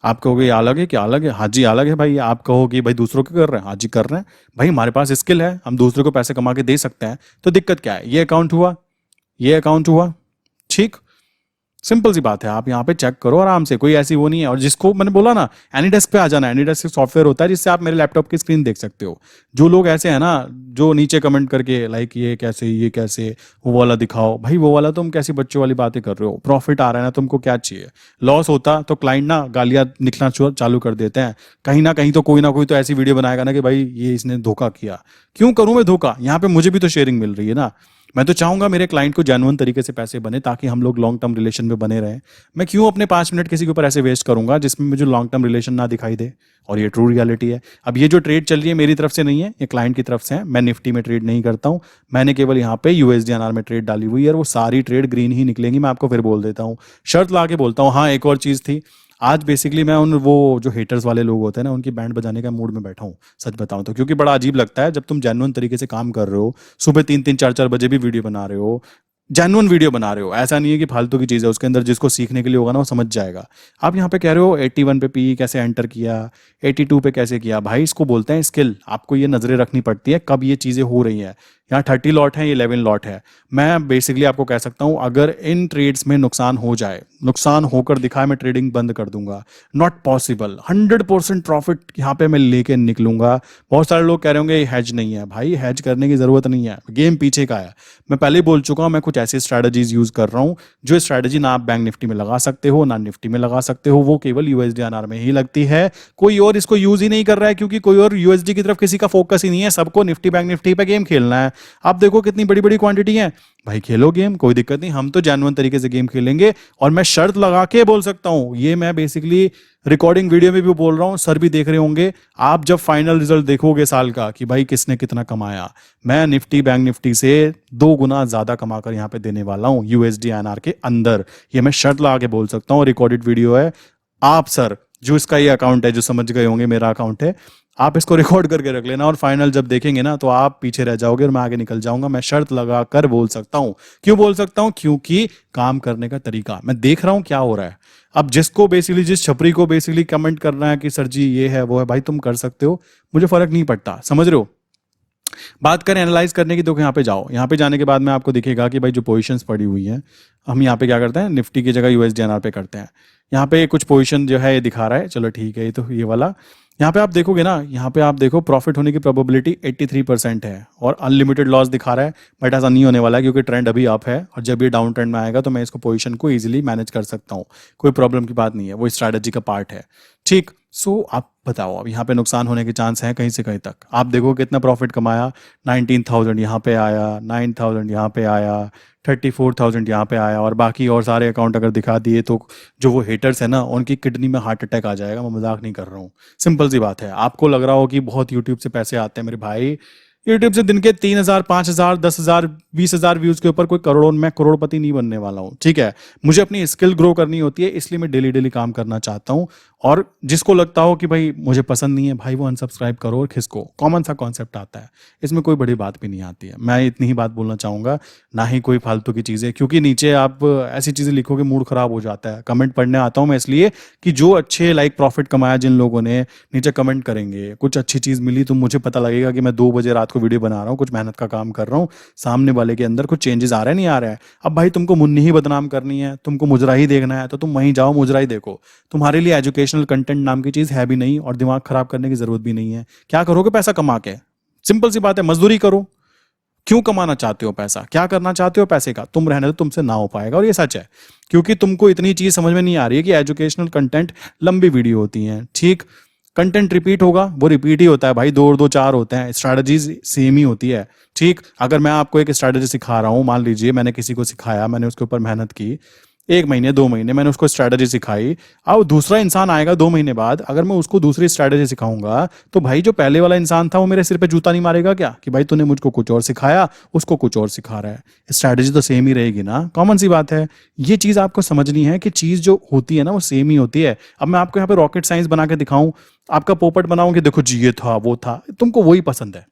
आप कहोगे ये अलग है, क्या अलग है? हाँ जी अलग है भाई। आप कहोगे भाई दूसरों के कर रहे हैं, हाँ जी कर रहे हैं भाई, हमारे पास स्किल है, हम दूसरों को पैसे कमा के दे सकते हैं, तो दिक्कत क्या है? ये अकाउंट हुआ, ये अकाउंट हुआ, ठीक। सिंपल सी बात है, आप यहाँ पे चेक करो आराम से, कोई ऐसी वो नहीं है। और जिसको मैंने बोला ना, एनीडेस्क पे आ जाना। एनीडेस्क सॉफ्टवेयर होता है जिससे आप मेरे लैपटॉप की स्क्रीन देख सकते हो। जो लोग ऐसे हैं ना, जो नीचे कमेंट करके लाइक ये कैसे, ये कैसे, वो वाला दिखाओ, भाई वो वाला तुम कैसी बच्चों वाली बातें कर रहे हो? प्रॉफिट आ रहा है ना, तुमको क्या चाहिए? लॉस होता तो क्लाइंट ना गालियां निकलना चालू कर देते हैं। कहीं ना कोई तो ऐसी वीडियो बनाएगा ना कि भाई ये इसने धोखा किया। क्यों करूं मैं धोखा? यहाँ पे मुझे भी तो शेयरिंग मिल रही है ना। मैं तो चाहूंगा मेरे क्लाइंट को जेन्युइन तरीके से पैसे बने, ताकि हम लोग लॉन्ग टर्म रिलेशन में बने रहें। मैं क्यों अपने 5 मिनट किसी के ऊपर ऐसे वेस्ट करूंगा जिसमें मुझे लॉन्ग टर्म रिलेशन ना दिखाई दे? और ये ट्रू रियलिटी है। अब ये जो ट्रेड चल रही है मेरी तरफ से नहीं है, ये क्लाइंट की तरफ से है। मैं निफ्टी में ट्रेड नहीं करता हूँ, मैंने केवल यहाँ पे यूएसडीएनआर में ट्रेड डाली हुई है, और वो सारी ट्रेड ग्रीन ही निकलेंगी। मैं आपको फिर बोल देता हूँ, शर्त ला के बोलता हूँ। हाँ एक और चीज़ थी, आज बेसिकली मैं उन वो जो हेटर्स वाले लोग होते हैं ना, उनकी बैंड बजाने का मूड में बैठा हूँ, सच बताऊं तो। क्योंकि बड़ा अजीब लगता है जब तुम जेन्युइन तरीके से काम कर रहे हो, सुबह 3-3, 4-4 बजे भी वीडियो बना रहे हो, जेन्युइन वीडियो बना रहे हो, ऐसा नहीं है कि फालतू की चीज़ है उसके अंदर। जिसको सीखने के लिए होगा ना वो समझ जाएगा। आप यहाँ पे कह रहे हो 81 पे पी कैसे एंटर किया, 82 पे कैसे किया, भाई इसको बोलते हैं स्किल। आपको ये नजरें रखनी पड़ती है कब ये चीज़ें हो रही हैं। यहाँ 30 लॉट है, 11 लॉट है। मैं बेसिकली आपको कह सकता हूँ, अगर इन ट्रेड्स में नुकसान हो जाए, नुकसान होकर दिखाए, मैं ट्रेडिंग बंद कर दूंगा। Not possible. 100% प्रॉफिट यहाँ पे मैं लेके निकलूंगा। बहुत सारे लोग कह रहे होंगे ये हैज नहीं है, भाई हैज करने की जरूरत नहीं है, गेम पीछे का है। मैं पहले ही बोल चुका हूँ, मैं कुछ ऐसी स्ट्रैटेजीज यूज कर रहा हूँ जो स्ट्रैटेजी ना आप बैंक निफ्टी में लगा सकते हो ना निफ्टी में लगा सकते हो, वो केवल यूएसडीएनआर में ही लगती है। कोई और इसको यूज ही नहीं कर रहा है, क्योंकि कोई और यूएसडी की तरफ किसी का फोकस ही नहीं है। सबको निफ्टी बैंक निफ्टी पे गेम खेलना है। आप देखो कितनी बड़ी बड़ी क्वांटिटी है, भाई खेलो गेम, कोई दिक्कत नहीं। हम तो जेन्युइन तरीके से गेम खेलेंगे। और मैं शर्त लगा के बोल सकता हूं, ये मैं बेसिकली रिकॉर्डिंग वीडियो में भी बोल रहा हूं, सर भी देख रहे होंगे। आप जब फाइनल रिजल्ट देखोगे साल का कि भाई किसने कितना कमाया, मैं निफ्टी बैंक निफ्टी से 2 गुना ज्यादा कमाकर यहां पे देने वाला हूं यूएसडीएनआर के अंदर। ये मैं शर्त लगा के बोल सकता हूं, रिकॉर्डेड वीडियो है। आप सर जो इसका ये अकाउंट है, जो समझ गए होंगे मेरा अकाउंट है, आप इसको रिकॉर्ड करके रख लेना, और फाइनल जब देखेंगे ना तो आप पीछे रह जाओगे और मैं आगे निकल जाऊंगा। मैं शर्त लगा कर बोल सकता हूं। क्यों बोल सकता हूं? क्योंकि काम करने का तरीका मैं देख रहा हूं क्या हो रहा है। अब जिसको बेसिकली, जिस छपरी को बेसिकली कमेंट करना है कि सर जी ये है वो है, भाई तुम कर सकते हो, मुझे फर्क नहीं पड़ता, समझ रहे हो। बात करें एनालाइज करने की, तो यहाँ पे जाओ। यहाँ पे जाने के बाद में आपको दिखेगा कि भाई जो पोजीशंस पड़ी हुई हैं, हम यहाँ पे क्या करते हैं, निफ्टी की जगह यूएसडीएनआर पे करते हैं। यहाँ पे कुछ पोजीशन जो है ये दिखा रहा है, चलो ठीक है, ये तो ये वाला यहाँ पे आप देखोगे ना, यहाँ पे आप देखो प्रॉफिट होने की प्रोबेबिलिटी 83% है और अनलिमिटेड लॉस दिखा रहा है, बट ऐसा नहीं होने वाला है क्योंकि ट्रेंड अभी अप है और जब ये डाउन ट्रेंड में आएगा तो मैं इसको पोजीशन को इजीली मैनेज कर सकता हूँ, कोई प्रॉब्लम की बात नहीं है, वो स्ट्रैटेजी का पार्ट है। ठीक, सो आप बताओ अब यहाँ पे नुकसान होने के चांस हैं कहीं से कहीं तक। आप देखो कितना प्रॉफिट कमाया, 19,000 यहाँ पे आया, 9,000 यहाँ पे आया, 34,000 यहाँ पे आया, और बाकी और सारे अकाउंट अगर दिखा दिए तो जो वो हेटर्स है ना उनकी किडनी में हार्ट अटैक आ जाएगा, मैं मजाक नहीं कर रहा हूँ। सिंपल सी बात है, आपको लग रहा हो कि बहुत यूट्यूब से पैसे आते हैं, मेरे भाई यूट्यूब से दिन के 3,000, 5,000, 10,000, 20,000 व्यूज के ऊपर कोई करोड़ों, मैं करोड़पति नहीं बनने वाला हूँ, ठीक है। मुझे अपनी स्किल ग्रो करनी होती है, इसलिए मैं डेली डेली काम करना चाहता हूँ। और जिसको लगता हो कि भाई मुझे पसंद नहीं है, भाई वो अनसब्सक्राइब करो और खिसको, कॉमन सा कॉन्सेप्ट आता है, इसमें कोई बड़ी बात भी नहीं आती है। मैं इतनी ही बात बोलना चाहूंगा, ना ही कोई फालतू की चीज़ें, क्योंकि नीचे आप ऐसी चीज़ें लिखोगे मूड खराब हो जाता है। कमेंट पढ़ने आता हूँ मैं इसलिए कि जो अच्छे लाइक प्रॉफिट कमाया जिन लोगों ने, नीचे कमेंट करेंगे, कुछ अच्छी चीज़ मिली तो मुझे पता लगेगा कि मैं 2 बजे रात को वीडियो बना रहा हूँ, कुछ मेहनत का काम कर रहा हूँ, सामने वाले के अंदर कुछ चेंजेस आ रहा है नहीं आ रहा है। अब भाई तुमको मुन्नी ही बदनाम करनी है, तुमको मुजरा ही देखना है, तो तुम वहीं जाओ मुजरा ही देखो। तुम्हारे लिए एजुकेशनल कंटेंट नाम की चीज़ है भी नहीं और दिमाग खराब करने की जरूरत भी नहीं है। क्या करोगे पैसा कमा के? सिंपल सी बात है, मजदूरी करो। क्यों कमाना चाहते हो पैसा, क्या करना चाहते हो पैसे का, तुम रहने दो, तुमसे ना हो पाएगा, और ये सच है। क्योंकि तुमको इतनी चीज समझ में नहीं आ रही है कि एजुकेशनल कंटेंट लंबी वीडियो होती हैं, ठीक। कंटेंट रिपीट होगा, वो रिपीट ही होता है भाई, 2 और 2 4 होते हैं, स्ट्रैटेजीज सेम ही होती है, ठीक। अगर मैं आपको एक स्ट्रैटेजी सिखा रहा हूं, मान लीजिए मैंने किसी को सिखाया, मैंने उसके ऊपर मेहनत की, 1 महीने 2 महीने मैंने उसको स्ट्रैटेजी सिखाई। अब दूसरा इंसान आएगा 2 महीने बाद, अगर मैं उसको दूसरी स्ट्रैटेजी सिखाऊंगा तो भाई जो पहले वाला इंसान था वो मेरे सिर पे जूता नहीं मारेगा क्या, कि भाई तूने मुझको कुछ और सिखाया, उसको कुछ और सिखा रहा है। स्ट्रैटेजी तो सेम ही रहेगी ना, कॉमन सी बात है। ये चीज आपको समझनी है कि चीज जो होती है ना वो सेम ही होती है। अब मैं आपको यहाँ पे रॉकेट साइंस बना के दिखाऊं, आपका पोपट बनाऊं कि देखो जी ये था वो था, तुमको वही पसंद है,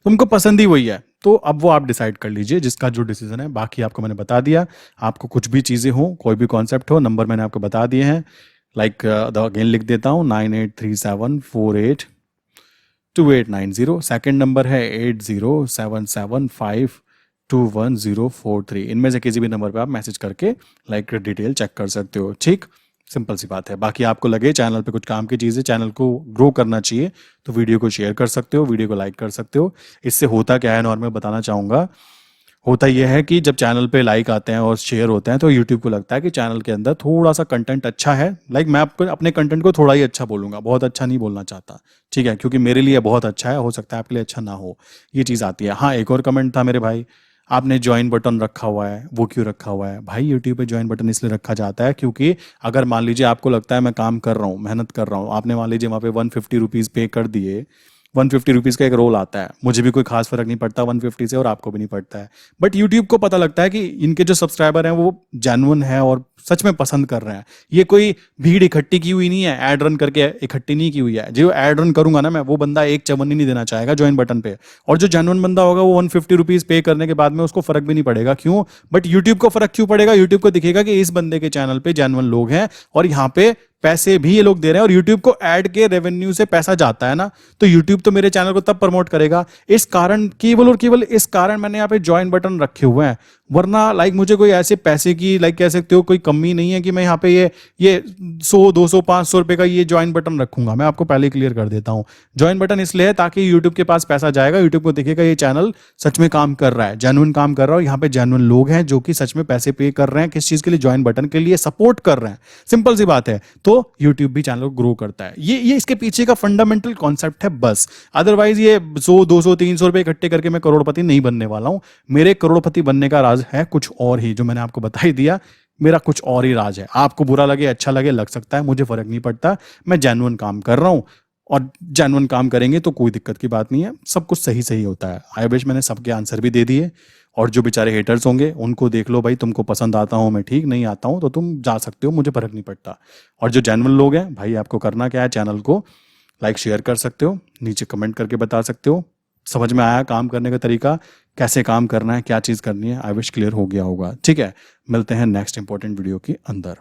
तुमको पसंद ही वही है, तो अब वो आप डिसाइड कर लीजिए जिसका जो डिसीजन है। बाकी आपको मैंने बता दिया, आपको कुछ भी चीज़ें हो, कोई भी कॉन्सेप्ट हो, नंबर मैंने आपको बता दिए हैं। लाइक अगेन लिख देता हूँ, 9837482890। सेकेंड नंबर है 8077521043। इनमें से किसी भी नंबर पे आप मैसेज करके लाइक डिटेल चेक कर सकते हो, ठीक। सिंपल सी बात है। बाकी आपको लगे चैनल पे कुछ काम की चीज़ें, चैनल को ग्रो करना चाहिए, तो वीडियो को शेयर कर सकते हो, वीडियो को लाइक कर सकते हो। इससे होता क्या है, नॉर्मल बताना चाहूँगा, होता यह है कि जब चैनल पे लाइक आते हैं और शेयर होते हैं तो यूट्यूब को लगता है कि चैनल के अंदर थोड़ा सा कंटेंट अच्छा है। लाइक मैं आपको अपने कंटेंट को थोड़ा ही अच्छा बोलूँगा, बहुत अच्छा नहीं बोलना चाहता, ठीक है, क्योंकि मेरे लिए बहुत अच्छा है, हो सकता है आपके लिए अच्छा ना हो, ये चीज़ आती है। हाँ, एक और कमेंट था मेरे भाई, आपने ज्वाइन बटन रखा हुआ है, वो क्यों रखा हुआ है भाई? यूट्यूब पे ज्वाइन बटन इसलिए रखा जाता है क्योंकि अगर मान लीजिए आपको लगता है मैं काम कर रहा हूँ, मेहनत कर रहा हूँ, आपने मान लीजिए वहाँ पे 150 रुपीज़ पे कर दिए, 150 रुपीज़ का एक रोल आता है, मुझे भी कोई खास फर्क नहीं पड़ता 150 से और आपको भी नहीं पड़ता है, बट यूट्यूब को पता लगता है कि इनके जो सब्सक्राइबर हैं वो जेन्युइन है और सच में पसंद कर रहे हैं। ये कोई भीड़ इकट्ठी की हुई नहीं है, ऐड रन करके इकट्ठी नहीं की हुई है। जो ऐड रन करूंगा ना मैं, वो बंदा एक चवन्नी नहीं देना चाहेगा ज्वाइन बटन पे, और जो जेन्युइन बंदा होगा वो 150 रुपीज़ पे करने के बाद में उसको फर्क भी नहीं पड़ेगा। क्यों? बट यूट्यूब को फर्क क्यों पड़ेगा? यूट्यूब को दिखेगा कि इस बंदे के चैनल पे जेन्युइन लोग हैं और यहाँ पे पैसे भी ये लोग दे रहे हैं, और यूट्यूब को ऐड के रेवेन्यू से पैसा जाता है ना, तो यूट्यूब तो मेरे चैनल को तब प्रमोट करेगा। इस कारण, केवल और केवल इस कारण मैंने यहाँ पे ज्वाइन बटन रखे हुए हैं, वरना लाइक मुझे कोई ऐसे पैसे की लाइक कह सकते हो कोई कमी नहीं है कि मैं यहाँ पे ये 100 200 500 रुपए का ये ज्वाइन बटन रखूंगा। मैं आपको पहले क्लियर कर देता हूँ, ज्वाइन बटन इसलिए है ताकि यूट्यूब के पास पैसा जाएगा, यूट्यूब को दिखेगा ये चैनल सच में काम कर रहा है, जेन्युइन काम कर रहा है, और यहाँ पे जेन्युइन लोग हैं जो कि सच में पैसे पे कर रहे हैं, किस चीज के लिए? ज्वाइन बटन के लिए, सपोर्ट कर रहे हैं। सिंपल सी बात है। तो यूट्यूब भी चैनल को ग्रो करता है, ये इसके पीछे का फंडामेंटल कॉन्सेप्ट है बस। अदरवाइज ये 100 200 300 रुपए इकट्ठे करके मैं करोड़पति नहीं बनने वाला हूं। मेरे करोड़पति बनने का राज है कुछ और ही, जो मैंने आपको बता ही दिया, मेरा कुछ और ही राज है। आपको बुरा लगे अच्छा लगे, लग सकता है, मुझे फर्क नहीं पड़ता। मैं जेन्युइन काम कर रहा हूं, और जेन्युइन काम करेंगे तो कोई दिक्कत की बात नहीं है, सब कुछ सही सही होता है। आई विश मैंने सबके आंसर भी दे दिए, और जो बेचारे हेटर्स होंगे उनको देख लो भाई, तुमको पसंद आता हूँ मैं, ठीक, नहीं आता हूँ तो तुम जा सकते हो, मुझे फर्क नहीं पड़ता। और जो जेन्युइन लोग हैं भाई, आपको करना क्या है, चैनल को लाइक शेयर कर सकते हो, नीचे कमेंट करके बता सकते हो समझ में आया काम करने का तरीका, कैसे काम करना है, क्या चीज़ करनी है। आई विश क्लियर हो गया होगा, ठीक है। मिलते हैं नेक्स्ट इंपॉर्टेंट वीडियो के अंदर।